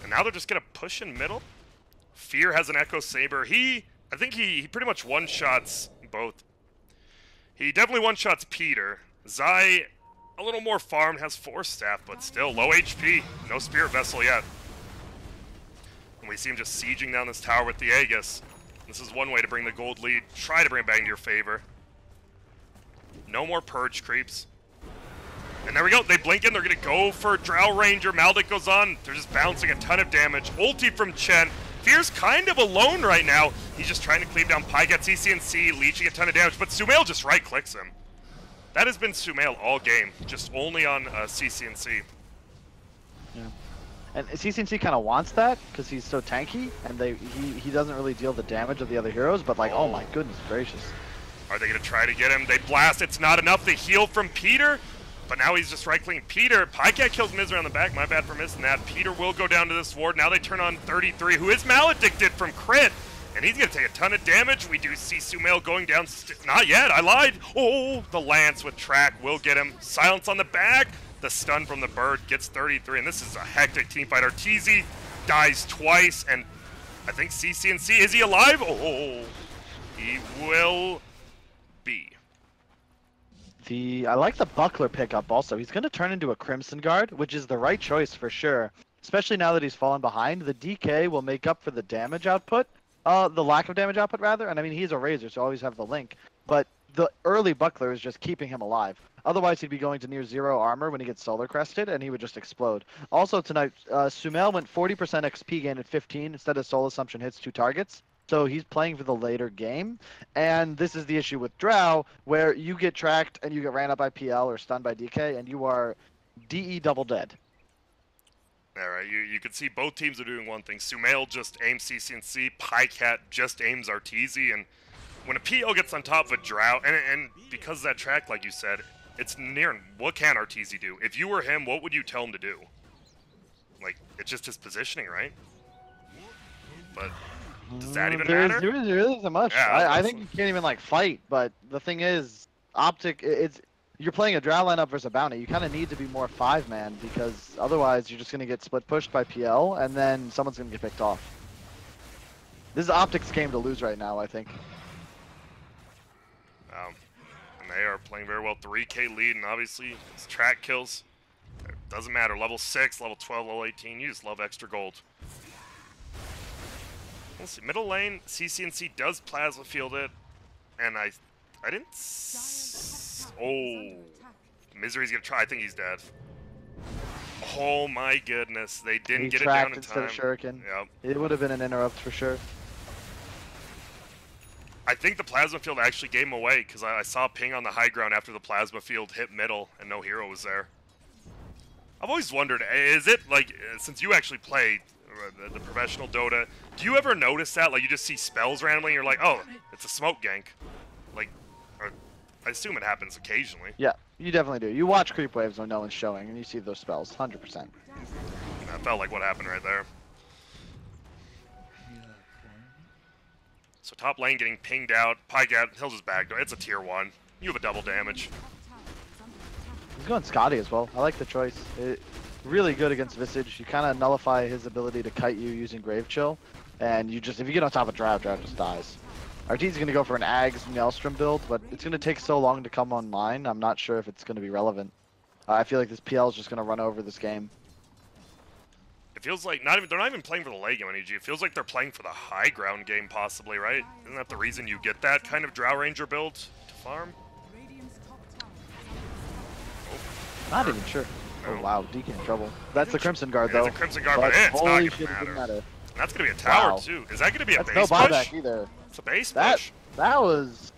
And now they're just going to push in middle. Fear has an Echo Saber. I think he pretty much one-shots both. He definitely one-shots Peter. Zai, a little more farmed, has 4 staff, but still low HP. No Spirit Vessel yet. And we see him just sieging down this tower with the Aegis. This is one way to bring the gold lead. Try to bring it back into your favor. No more Purge creeps. And there we go. They blink in. They're going to go for Drow Ranger. Maldic goes on. They're just bouncing a ton of damage. Ulti from Chen. Fear's kind of alone right now. He's just trying to cleave down Pycat, CC&C, leeching a ton of damage. But Sumail just right-clicks him. That has been Sumail all game. Just only on CC&C. Yeah. And CCNC kind of wants that because he's so tanky, and he doesn't really deal the damage of the other heroes. But like, oh my goodness gracious! Are they gonna try to get him? They blast. It's not enough. The heal from Peter, but now he's just right-clicking Peter. Pycat kills Misery on the back. My bad for missing that. Peter will go down to this ward. Now they turn on 33, who is maledicted from crit. And he's going to take a ton of damage. We do see Sumail going down. Not yet. I lied. Oh, the Lance with track will get him. Silence on the back. The stun from the bird gets 33. And this is a hectic team fight. Arteezy dies twice. And I think CCNC, is he alive? Oh, he will be. I like the Buckler pickup also. He's going to turn into a Crimson Guard, which is the right choice for sure. Especially now that he's fallen behind. The DK will make up for the damage output. The lack of damage output, rather. And I mean, he's a Razor, so always have the link. But the early Buckler is just keeping him alive. Otherwise, he'd be going to near 0 armor when he gets Solar Crested, and he would just explode. Also, tonight, Sumail went 40% XP gain at 15 instead of Soul Assumption hits 2 targets. So he's playing for the later game. And this is the issue with Drow, where you get tracked and you get ran up by PL or stunned by DK, and you are DE double dead. All right, you can see both teams are doing one thing. Sumail just aims CCNC, Pycat just aims Arteezy, and when a PL gets on top of a Drow, and because of that track, like you said, it's near, what can Arteezy do? If you were him, what would you tell him to do? Like, it's just his positioning, right? But does that even matter? There really isn't much. Yeah, I think you can't even, like, fight, but the thing is, OpTic, you're playing a Drow lineup versus a Bounty. You kind of need to be more 5-man because otherwise you're just going to get split pushed by PL and then someone's going to get picked off. This is OpTic's game to lose right now, I think. And they are playing very well. 3K lead, and obviously it's track kills. It doesn't matter. Level 6, level 12, level 18. You just love extra gold. Let's see. Middle lane, CCNC does plasma field it, and I didn't. Oh, Misery's gonna try. I think he's dead. Oh my goodness, they didn't get it down in time. Instead of Shuriken. Yep. It would have been an interrupt for sure. I think the plasma field actually gave him away because I saw a ping on the high ground after the plasma field hit middle and no hero was there. I've always wondered, is it like, since you actually play the professional Dota, do you ever notice that? Like you just see spells randomly and you're like, oh, it's a smoke gank. Like, I assume it happens occasionally. Yeah, you definitely do. You watch creep waves when no one's showing and you see those spells, 100%. That felt like what happened right there. So top lane getting pinged out. Pycat, he'll just backdoor. It's a tier 1. You have a double damage. He's going Scotty as well. I like the choice. Really good against Visage. You kind of nullify his ability to kite you using Grave Chill. And you just, if you get on top of Drow, Drow just dies. Arteezy's going to go for an Ags Maelstrom build, but it's going to take so long to come online. I'm not sure if it's going to be relevant. I feel like this PL is just going to run over this game. It feels like they're not even playing for the late game on EG. It feels like they're playing for the high ground game possibly, right? Isn't that the reason you get that kind of Drow Ranger build to farm? Not even sure. No. Oh wow, DK in trouble. That's the Crimson Guard though. It's a Crimson Guard, but it's not going to matter. And that's going to be a tower Wow. too. Is that going to be a That's base no push? buyback either. It's a base push. That was...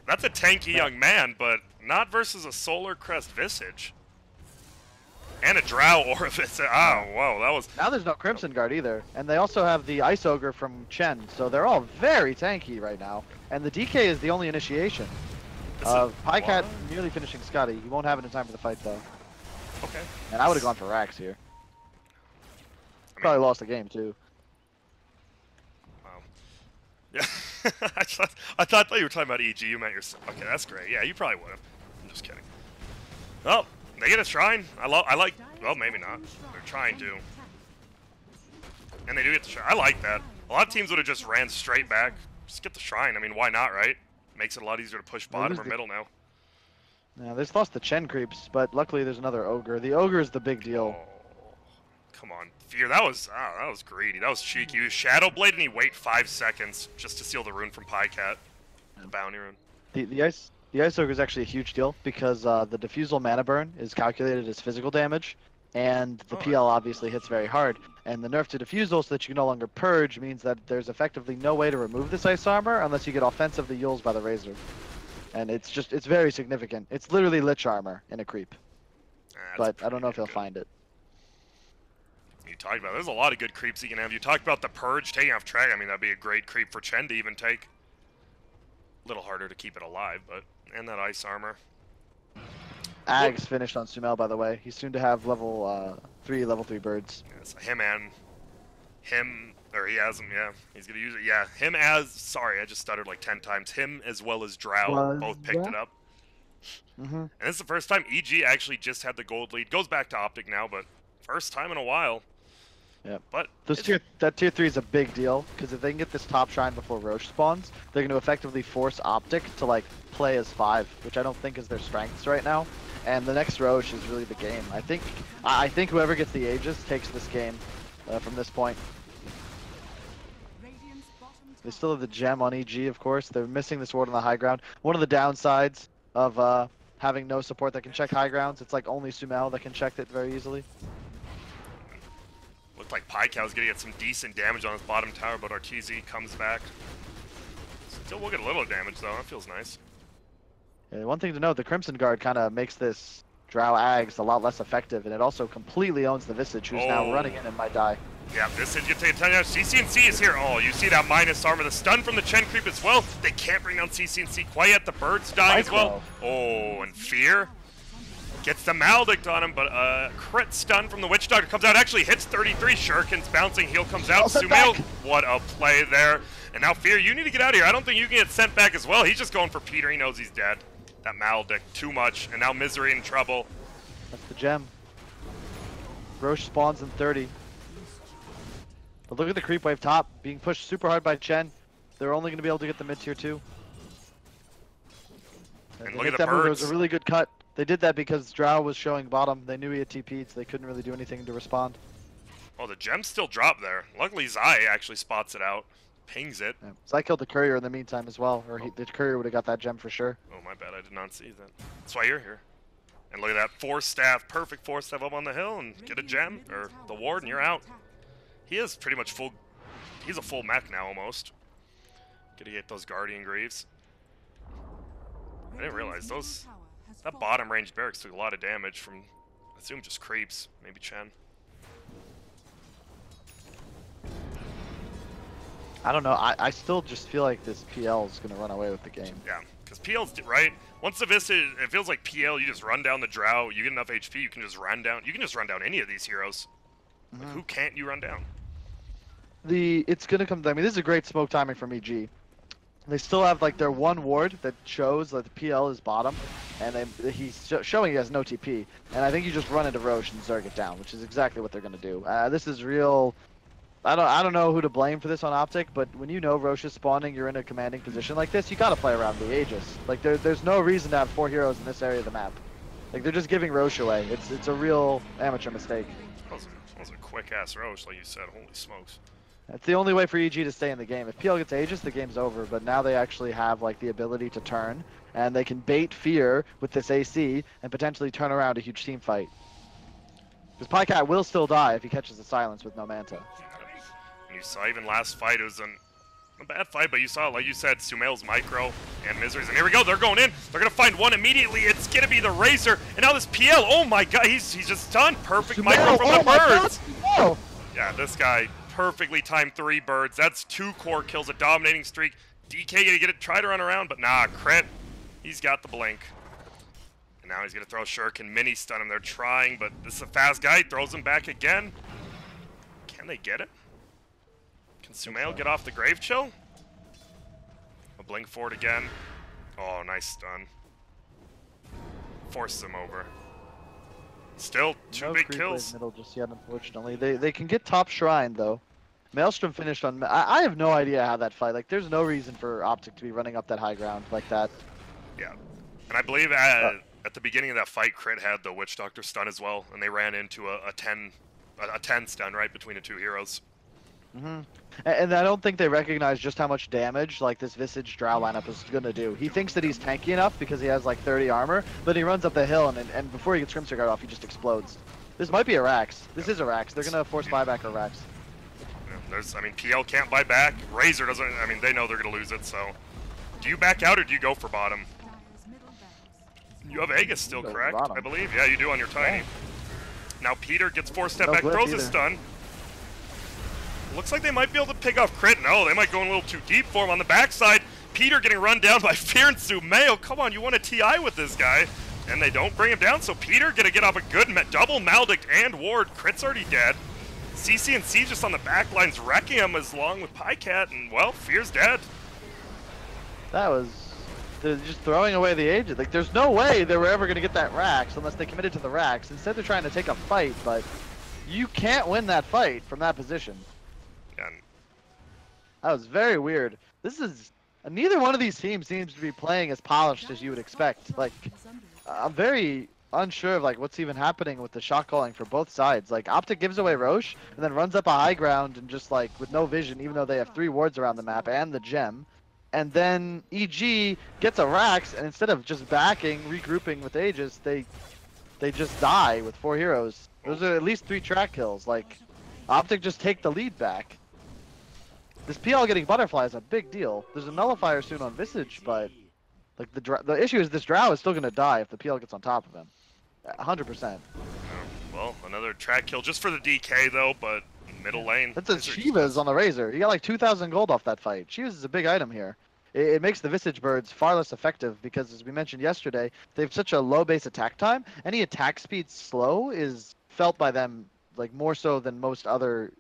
That's a tanky young man, but not versus a Solar Crest Visage. And a Drow Orifice. Oh, whoa, that was... Now there's no Crimson Guard either. And they also have the Ice Ogre from Chen, so they're all very tanky right now. And the DK is the only initiation. Pycat nearly finishing Scotty. He won't have it in time for the fight though. Okay. And I would have gone for Rax here. Probably lost the game too. Wow. Yeah. I thought you were talking about EG. You meant yourself. Okay, that's great. Yeah, you probably would have. I'm just kidding. Well, they get a shrine. I like. Well, maybe not. They're trying to. And they do get the shrine. I like that. A lot of teams would have just ran straight back. Just get the shrine. I mean, why not, right? Makes it a lot easier to push bottom or middle now. Yeah, they just lost the Chen creeps, but luckily there's another Ogre. The Ogre is the big deal. Oh, come on. Fear, that was greedy. That was cheeky. He was Shadow Blade and he wait 5 seconds just to steal the rune from Pycat. The bounty rune. The Ice Ogre is actually a huge deal because the Diffusal mana burn is calculated as physical damage, and the PL obviously hits very hard. And the nerf to Diffusal so that you can no longer purge means that there's effectively no way to remove this ice armor unless you get offensively Yules by the Razor. And it's very significant. It's literally Lich armor in a creep. But I don't know if he'll find it. talked about. There's a lot of good creeps he can have. You talked about the Purge taking off track. I mean, that'd be a great creep for Chen to even take. A little harder to keep it alive, but and that ice armor. Ags finished on Sumail, by the way. He's soon to have level 3 birds. Yeah, so him, or he has him, yeah. He's gonna use it, yeah. Him as, sorry, I just stuttered like 10 times. Him as well as Drow both picked it up. And this is the first time EG actually just had the gold lead. Goes back to OpTic now, but first time in a while. Yeah. But that tier 3 is a big deal, because if they can get this top shrine before Roche spawns, they're going to effectively force OpTic to like play as 5, which I don't think is their strengths right now. And the next Roche is really the game. I think whoever gets the Aegis takes this game from this point. They still have the gem on EG, of course. They're missing this ward on the high ground. One of the downsides of having no support that can check high grounds, it's like only Sumail that can check it very easily. Looked like Pycow's gonna get some decent damage on his bottom tower, but Arteezy comes back. Still will get a little damage though, that feels nice. Yeah, one thing to note, the Crimson Guard kind of makes this Drow Ags a lot less effective, and it also completely owns the Visage, who's now running in and might die. Yeah, Visage gets taken down. CCNC is here. Oh, you see that minus armor, the stun from the Chen creep as well. They can't bring down CCNC quite yet. The bird's dying as well. Oh, and Fear gets the Maledict on him, but crit stun from the Witch Doctor comes out. Actually hits 33. Shuriken's bouncing. Heal comes out. Sumail, what a play there. And now Fear, you need to get out of here. I don't think you can get sent back as well. He's just going for Peter. He knows he's dead. That Maledict, too much. And now Misery in trouble. That's the gem. Roche spawns in 30. But look at the creep wave top, being pushed super hard by Chen. They're only going to be able to get the mid tier 2. And look at the birds. It was a really good cut. They did that because Drow was showing bottom. They knew he had TP'd, so they couldn't really do anything to respond. Oh, the gem still dropped there. Luckily, Zai actually spots it out, pings it. Yeah. Zai killed the courier in the meantime as well, or the courier would have got that gem for sure. Oh, my bad. I did not see that. That's why you're here. And look at that 4-staff, perfect 4-staff up on the hill and get a gem, or the ward, and you're out. He is pretty much full. He's a full mech now, almost. Gonna get those Guardian Greaves. I didn't realize those. That bottom range barracks took a lot of damage from, I assume, just creeps. Maybe Chen. I don't know. I still just feel like this PL is gonna run away with the game. Yeah, because PL's right. Once the Vista, it feels like PL. You just run down the Drow. You get enough HP. You can just run down. You can just run down any of these heroes. Like, who can't you run down? It's gonna come. I mean, this is a great smoke timing from EG. They still have like their one ward that shows that the PL is bottom, and he's showing he has no TP. And I think you just run into Roche and Zerg it down, which is exactly what they're gonna do. This is real. I don't know who to blame for this on OpTic, but when you know Roche is spawning, you're in a commanding position like this. You gotta play around the Aegis. Like there's no reason to have 4 heroes in this area of the map. Like they're just giving Roche away. It's a real amateur mistake. That was a quick ass Roche, like you said. Holy smokes. That's the only way for EG to stay in the game. If PL gets Aegis, the game's over, but now they actually have like the ability to turn, and they can bait Fear with this AC and potentially turn around a huge team fight. Because Pycat will still die if he catches the silence with no Manta. And you saw even last fight, it was a bad fight, but you saw, like you said, Sumail's micro and Misery's, and here we go, they're going in. They're gonna find one immediately. It's gonna be the Razor, and now this PL, oh my god, he's just done. Perfect micro from the birds. Yeah, this guy perfectly timed 3 birds. That's 2 core kills, a dominating streak. DK gonna get it, try to run around, but nah, crit. He's got the blink. And now he's gonna throw Shuriken, mini stun him. They're trying, but this is a fast guy. He throws him back again. Can they get it? Can Sumail get off the Grave Chill? A blink forward again. Oh, nice stun. Forces him over. Still 2 big kills. Middle just yet, unfortunately. They can get top shrine though. Maelstrom finished on. I have no idea how that fight. Like, there's no reason for OpTic to be running up that high ground like that. Yeah, and I believe at the beginning of that fight, Crit had the Witch Doctor stun as well, and they ran into a 10 stun right between the 2 heroes. And I don't think they recognize just how much damage like this Visage Drow lineup is gonna do. He thinks that he's tanky enough because he has like 30 armor, but he runs up the hill and before he gets Crimson Guard off, he just explodes. This might be a Rax. This is a Rax. They're gonna force buyback a Rax. Yeah, I mean, PL can't buy back. Razor doesn't. I mean, they know they're gonna lose it. So, do you back out or do you go for bottom? You have Aegis still, correct? I believe. Yeah, you do on your tiny. Yeah. Now Peter gets 4-step back, throws a stun. looks like they might be able to pick off Crit. No, they might go in a little too deep for him on the backside. Peter getting run down by Fear and Sumail. Come on, you want a TI with this guy. And they don't bring him down, so Peter gonna get off a good double Maldict and Ward. Crit's already dead. CC and C just on the back lines wrecking him as long with Pycat, and well, Fear's dead. That was... They're just throwing away the Aegis. Like, there's no way they were ever going to get that Rax unless they committed to the Rax. Instead, they're trying to take a fight, but you can't win that fight from that position. Yeah. That was very weird. This is... Neither one of these teams seems to be playing as polished as you would expect. Like, I'm very unsure of like what's even happening with the shot calling for both sides. Like, OpTic gives away Roche and then runs up a high ground and just like with no vision, even though they have 3 wards around the map and the gem. And then EG gets a Rax, and instead of just backing, regrouping with Aegis, they just die with 4 heroes. Those are at least 3 track kills. Like, OpTic just take the lead back. This PL getting Butterfly is a big deal. There's a Nullifier soon on Visage, but like the issue is this Drow is still gonna die if the PL gets on top of him. 100%. Well, another track kill just for the DK though, but middle lane. That's a Shiva's on the Razor. You got like 2,000 gold off that fight. Shiva's is a big item here. It makes the Visage Birds far less effective because, as we mentioned yesterday, they have such a low base attack time. Any attack speed slow is felt by them like more so than most other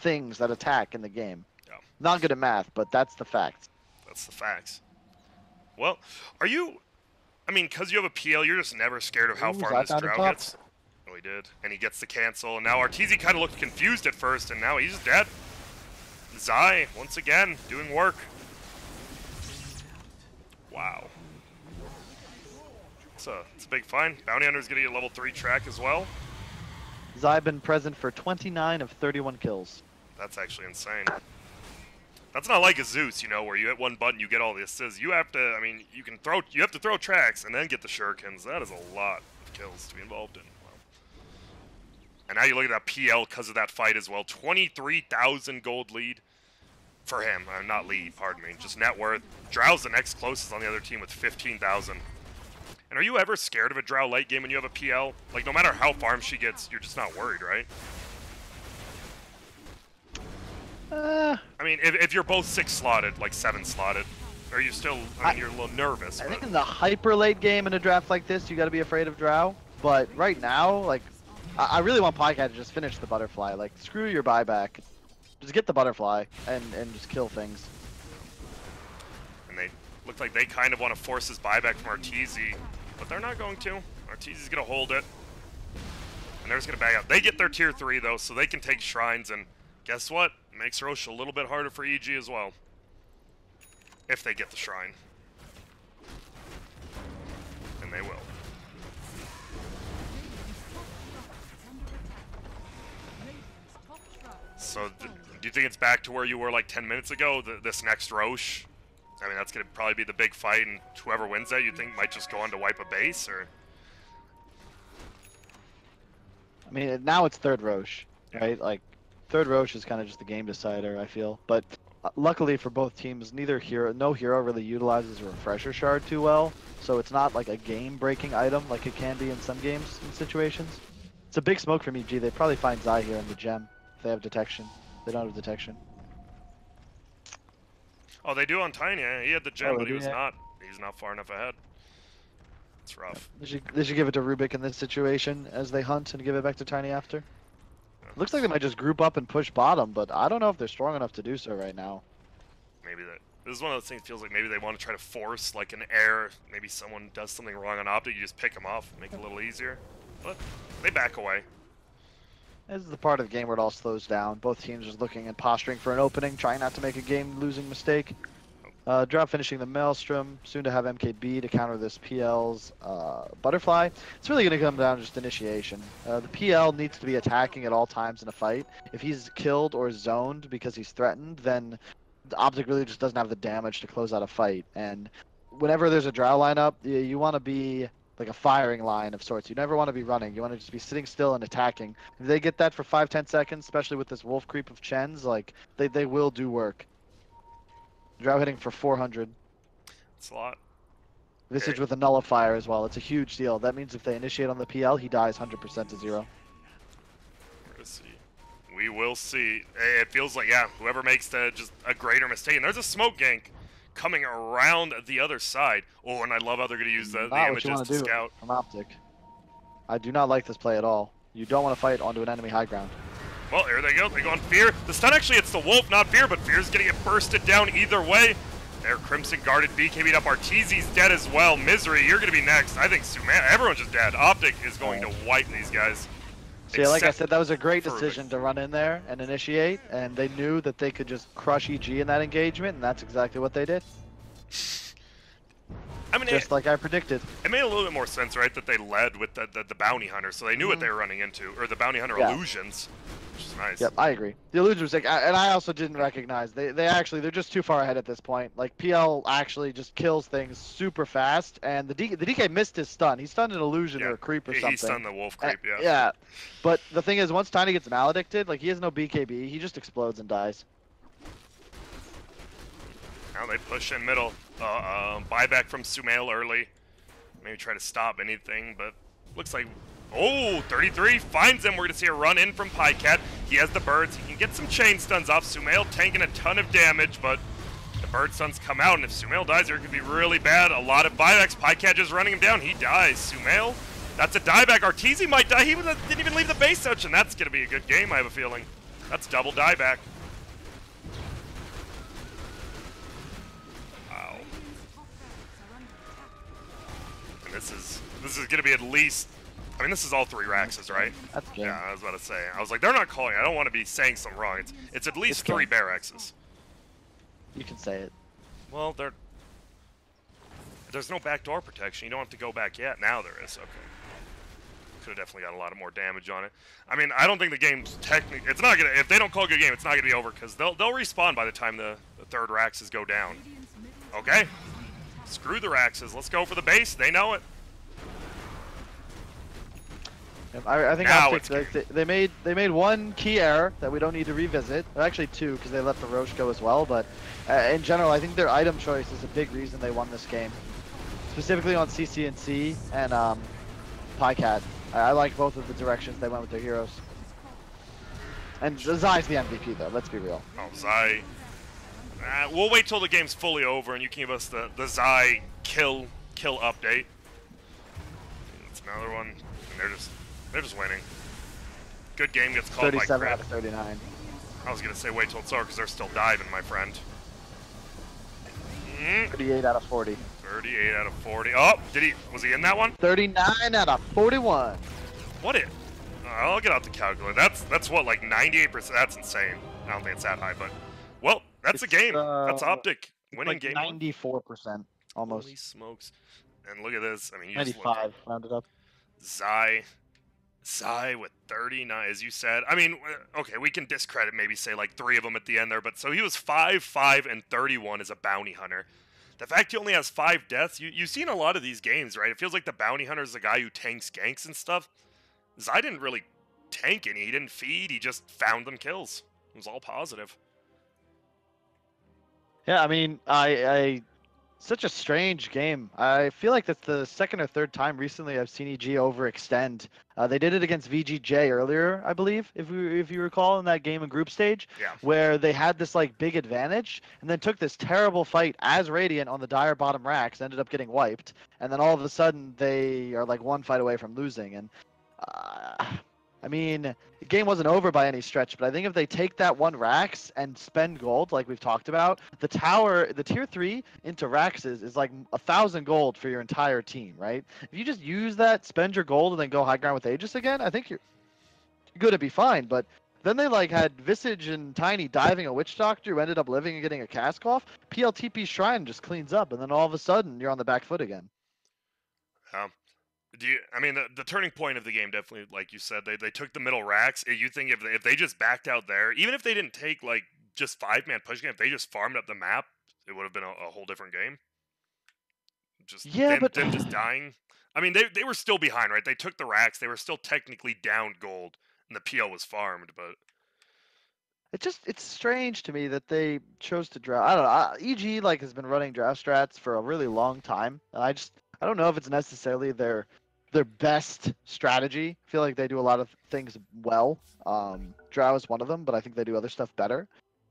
things that attack in the game. Yeah. Not good at math, but that's the facts. That's the facts. Well, are you... I mean, because you have a PL, you're just never scared of how far this Drow gets. Oh, he did. And he gets the cancel. And now Arteezy kind of looked confused at first, and now he's dead. Zai, once again, doing work. Wow. It's a big find. Bounty Hunter's going to get a level 3 track as well. Zai been present for 29 of 31 kills. That's actually insane. That's not like a Zeus, you know, where you hit one button, you get all the assists. You have to, I mean, you have to throw tracks and then get the shurikens. That is a lot of kills to be involved in. Wow. And now you look at that PL because of that fight as well. 23,000 gold lead for him. Not lead, pardon me. Just net worth. Drow's the next closest on the other team with 15,000. And are you ever scared of a Drow late game when you have a PL? Like, no matter how farm she gets, you're just not worried, right? I mean, if you're both 6 slotted, like 7 slotted, are you still, I mean, you're a little nervous. I think in the hyper late game in a draft like this, you gotta be afraid of Drow. But right now, like, I really want Pycat to just finish the Butterfly. Like, screw your buyback. Just get the Butterfly and just kill things. And they look like they kind of want to force his buyback from Arteezy, but they're not going to. Arteezy's gonna hold it. And they're just gonna back out. They get their tier 3 though, so they can take shrines, and guess what? Makes Roche a little bit harder for EG as well. If they get the shrine. And they will. So, do you think it's back to where you were like 10 minutes ago, this next Roche? I mean, that's going to probably be the big fight, and whoever wins that, you think might just go on to wipe a base, or? I mean, now it's third Roche, right? Like, third Roche is kind of just the game decider, I feel. But luckily for both teams, no hero really utilizes a refresher shard too well, so it's not like a game-breaking item like it can be in some games and situations. It's a big smoke from EG. They probably find Zai here in the gem if they have detection. They don't have detection. Oh, they do on Tiny. He had the gem, but he's not far enough ahead. It's rough. They should give it to Rubik in this situation as they hunt and give it back to Tiny after. Looks like they might just group up and push bottom, but I don't know if they're strong enough to do so right now. Maybe this is one of those things. Feels like maybe they want to try to force like an air. Maybe someone does something wrong on OpTic, you just pick them off, make it a little easier. But they back away. This is the part of the game where it all slows down. Both teams are looking and posturing for an opening, trying not to make a game-losing mistake. Drow finishing the Maelstrom, soon to have MKB to counter this PL's Butterfly. It's really going to come down to just initiation. The PL needs to be attacking at all times in a fight. If he's killed or zoned because he's threatened, then the OpTic really just doesn't have the damage to close out a fight. And whenever there's a Drow lineup, you want to be like a firing line of sorts. You never want to be running. You want to just be sitting still and attacking. If they get that for 5-10 seconds, especially with this wolf creep of Chen's, like they will do work. Drow hitting for 400. It's a lot. Visage with a nullifier as well. It's a huge deal. That means if they initiate on the PL, he dies 100% to 0. Where is he? We will see. It feels like, yeah, whoever makes just a greater mistake. And there's a smoke gank coming around the other side. Oh, and I love how they're going to use the Not what you images want to to do scout. from OpTic. I do not like this play at all. You don't want to fight onto an enemy high ground. Well, here they go. They go on Fear. The stun actually hits the Wolf, not Fear, but Fear's going to get bursted down either way. There, Crimson guarded. BKB'd up. Arteezy's dead as well. Misery, you're going to be next. I think everyone's just dead. OpTic is going to wipe these guys. See, like I said, that was a great decision to run in there and initiate, and they knew that they could just crush EG in that engagement, and that's exactly what they did. I mean, just like I predicted. It made a little bit more sense, right, that they led with the bounty hunter, so they knew what they were running into, or the bounty hunter illusions, which is nice. Yep, I agree. The illusion was like, and I also didn't recognize they're just too far ahead at this point. Like PL actually just kills things super fast, and the DK missed his stun. He stunned an illusion or a creep or something. He stunned the wolf creep, yeah. Yeah, but the thing is, once Tiny gets maledicted, like he has no BKB, he just explodes and dies. Now they push in middle. Buyback from Sumail early. Maybe try to stop anything, but looks like... Oh, 33 finds him. We're going to see a run in from Pycat. He has the birds. He can get some chain stuns off. Sumail tanking a ton of damage, but the bird stuns come out, and if Sumail dies here, it could be really bad. A lot of buybacks. Pycat just running him down. He dies. Sumail, that's a dieback. Arteezy might die. He didn't even leave the base touch, and that's going to be a good game, I have a feeling. That's double dieback. This is gonna be at least, I mean, this is all 3 Raxes, right? That's good. Yeah, I was about to say. I was like, they're not calling. I don't want to be saying something wrong. It's at least 3 Barraxes. You can say it. Well, there's no backdoor protection. You don't have to go back yet. Now there is. Okay. Could have definitely got a lot of more damage on it. I mean, I don't think the game's technically. It's not gonna. If they don't call a good game, it's not gonna be over because they'll respawn by the time the 3rd Raxes go down. Okay. Screw the Raxes. Let's go for the base. They know it. I think OpTic, they made one key error that we don't need to revisit. Or actually 2 because they let the Roche go as well. But in general, I think their item choice is a big reason they won this game. Specifically on CC&C and Pycat. I like both of the directions they went with their heroes. And Zai's the MVP though. Let's be real. Oh, Zai. We'll wait till the game's fully over and you can give us the Zai kill update. It's another one. And they're just winning. Good game gets called by 37 out of 39. I was gonna say wait till it's over because they're still diving, my friend. 38 out of 40. 38 out of 40. Oh, was he in that one? 39 out of 41. What it? I'll get out the calculator. That's what, like 98%? That's insane. I don't think it's that high, but well, that's a game. That's OpTic winning like game. 94% almost. Holy smokes! And look at this. I mean, you 95 rounded up. Zai with 39, as you said. I mean, okay, we can discredit maybe say like 3 of them at the end there, but so he was 5, 5, and 31 as a bounty hunter. The fact he only has 5 deaths, you've seen a lot of these games, right? It feels like the bounty hunter is the guy who tanks ganks and stuff. Zai didn't really tank any. He didn't feed. He just found them kills. It was all positive. Yeah, I mean, such a strange game. I feel like that's the 2nd or 3rd time recently I've seen EG overextend. They did it against VGJ earlier, I believe, if you recall, in that game in group stage, where they had this like big advantage and then took this terrible fight as Radiant on the dire bottom racks, ended up getting wiped, and then all of a sudden they are like 1 fight away from losing. And I mean, the game wasn't over by any stretch, but I think if they take that 1 Rax and spend gold, like we've talked about, the tier 3 into Raxes is like 1,000 gold for your entire team, right? If you just use that, spend your gold, and then go high ground with Aegis again, I think you're going to be fine. But then they like had Visage and Tiny diving a Witch Doctor who ended up living and getting a cask off. PLTP Shrine just cleans up, and then all of a sudden you're on the back foot again. I mean, the turning point of the game definitely, like you said, they took the middle racks. You think if they just backed out there, even if they didn't take like just 5-man push game, if they just farmed up the map, it would have been a whole different game. Just them just dying. I mean, they were still behind, right? They took the racks. They were still technically down gold, and the PL was farmed, but it's strange to me that they chose to draft. I don't know. EG like has been running draft strats for a really long time, and I don't know if it's necessarily their their best strategy. I feel like they do a lot of things well. Drow is one of them, but I think they do other stuff better.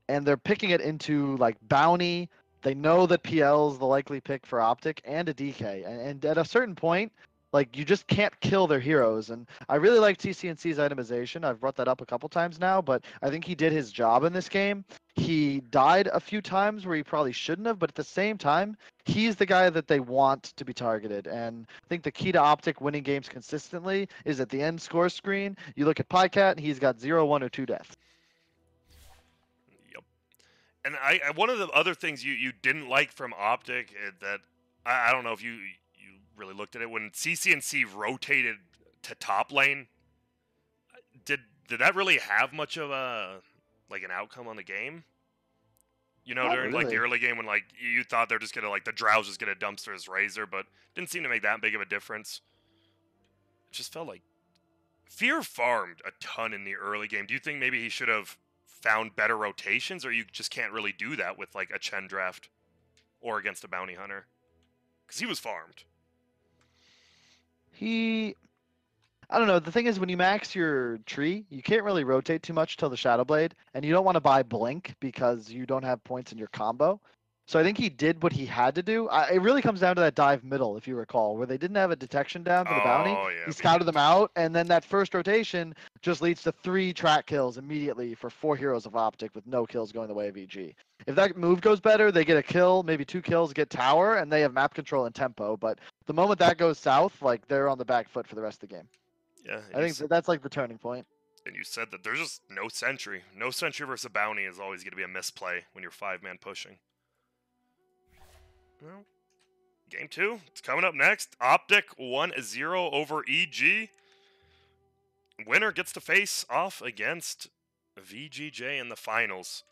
And they're picking it into like bounty. They know that PL is the likely pick for OpTic and a DK. And at a certain point, like you just can't kill their heroes. And I really like TCNC's itemization. I've brought that up a couple times now, but I think he did his job in this game. He died a few times where he probably shouldn't have, but at the same time, he's the guy that they want to be targeted. And I think the key to OpTic winning games consistently is at the end score screen. You look at Pycat, and he's got 0, 1, or 2 deaths. Yep. And I one of the other things you didn't like from OpTic that I don't know if you really looked at it when CCNC rotated to top lane. Did that really have much of a like an outcome on the game? You know, Not during like the really. early game when like you thought they're just gonna like the Drow's just gonna dumpster his Razor, but didn't seem to make that big of a difference. It just felt like Fear farmed a ton in the early game. Do you think maybe he should have found better rotations, or you just can't really do that with like a Chen draft or against a bounty hunter? Because he was farmed. I don't know. The thing is, when you max your tree, you can't really rotate too much till the Shadow Blade, and you don't want to buy Blink because you don't have points in your combo. So I think he did what he had to do. It really comes down to that dive middle, if you recall, where they didn't have a detection down for the bounty. Oh yeah. He scouted them out, and then that first rotation just leads to 3 track kills immediately for 4 heroes of OpTic with no kills going the way of EG. If that move goes better, they get a kill, maybe 2 kills, get tower, and they have map control and tempo. But the moment that goes south, like they're on the back foot for the rest of the game. Yeah. I think that's like the turning point. And you said that there's just no sentry. No sentry versus a bounty is always going to be a misplay when you're 5-man pushing. Well, game 2, it's coming up next. OpTic 1-0 over EG. Winner gets to face off against VGJ in the finals.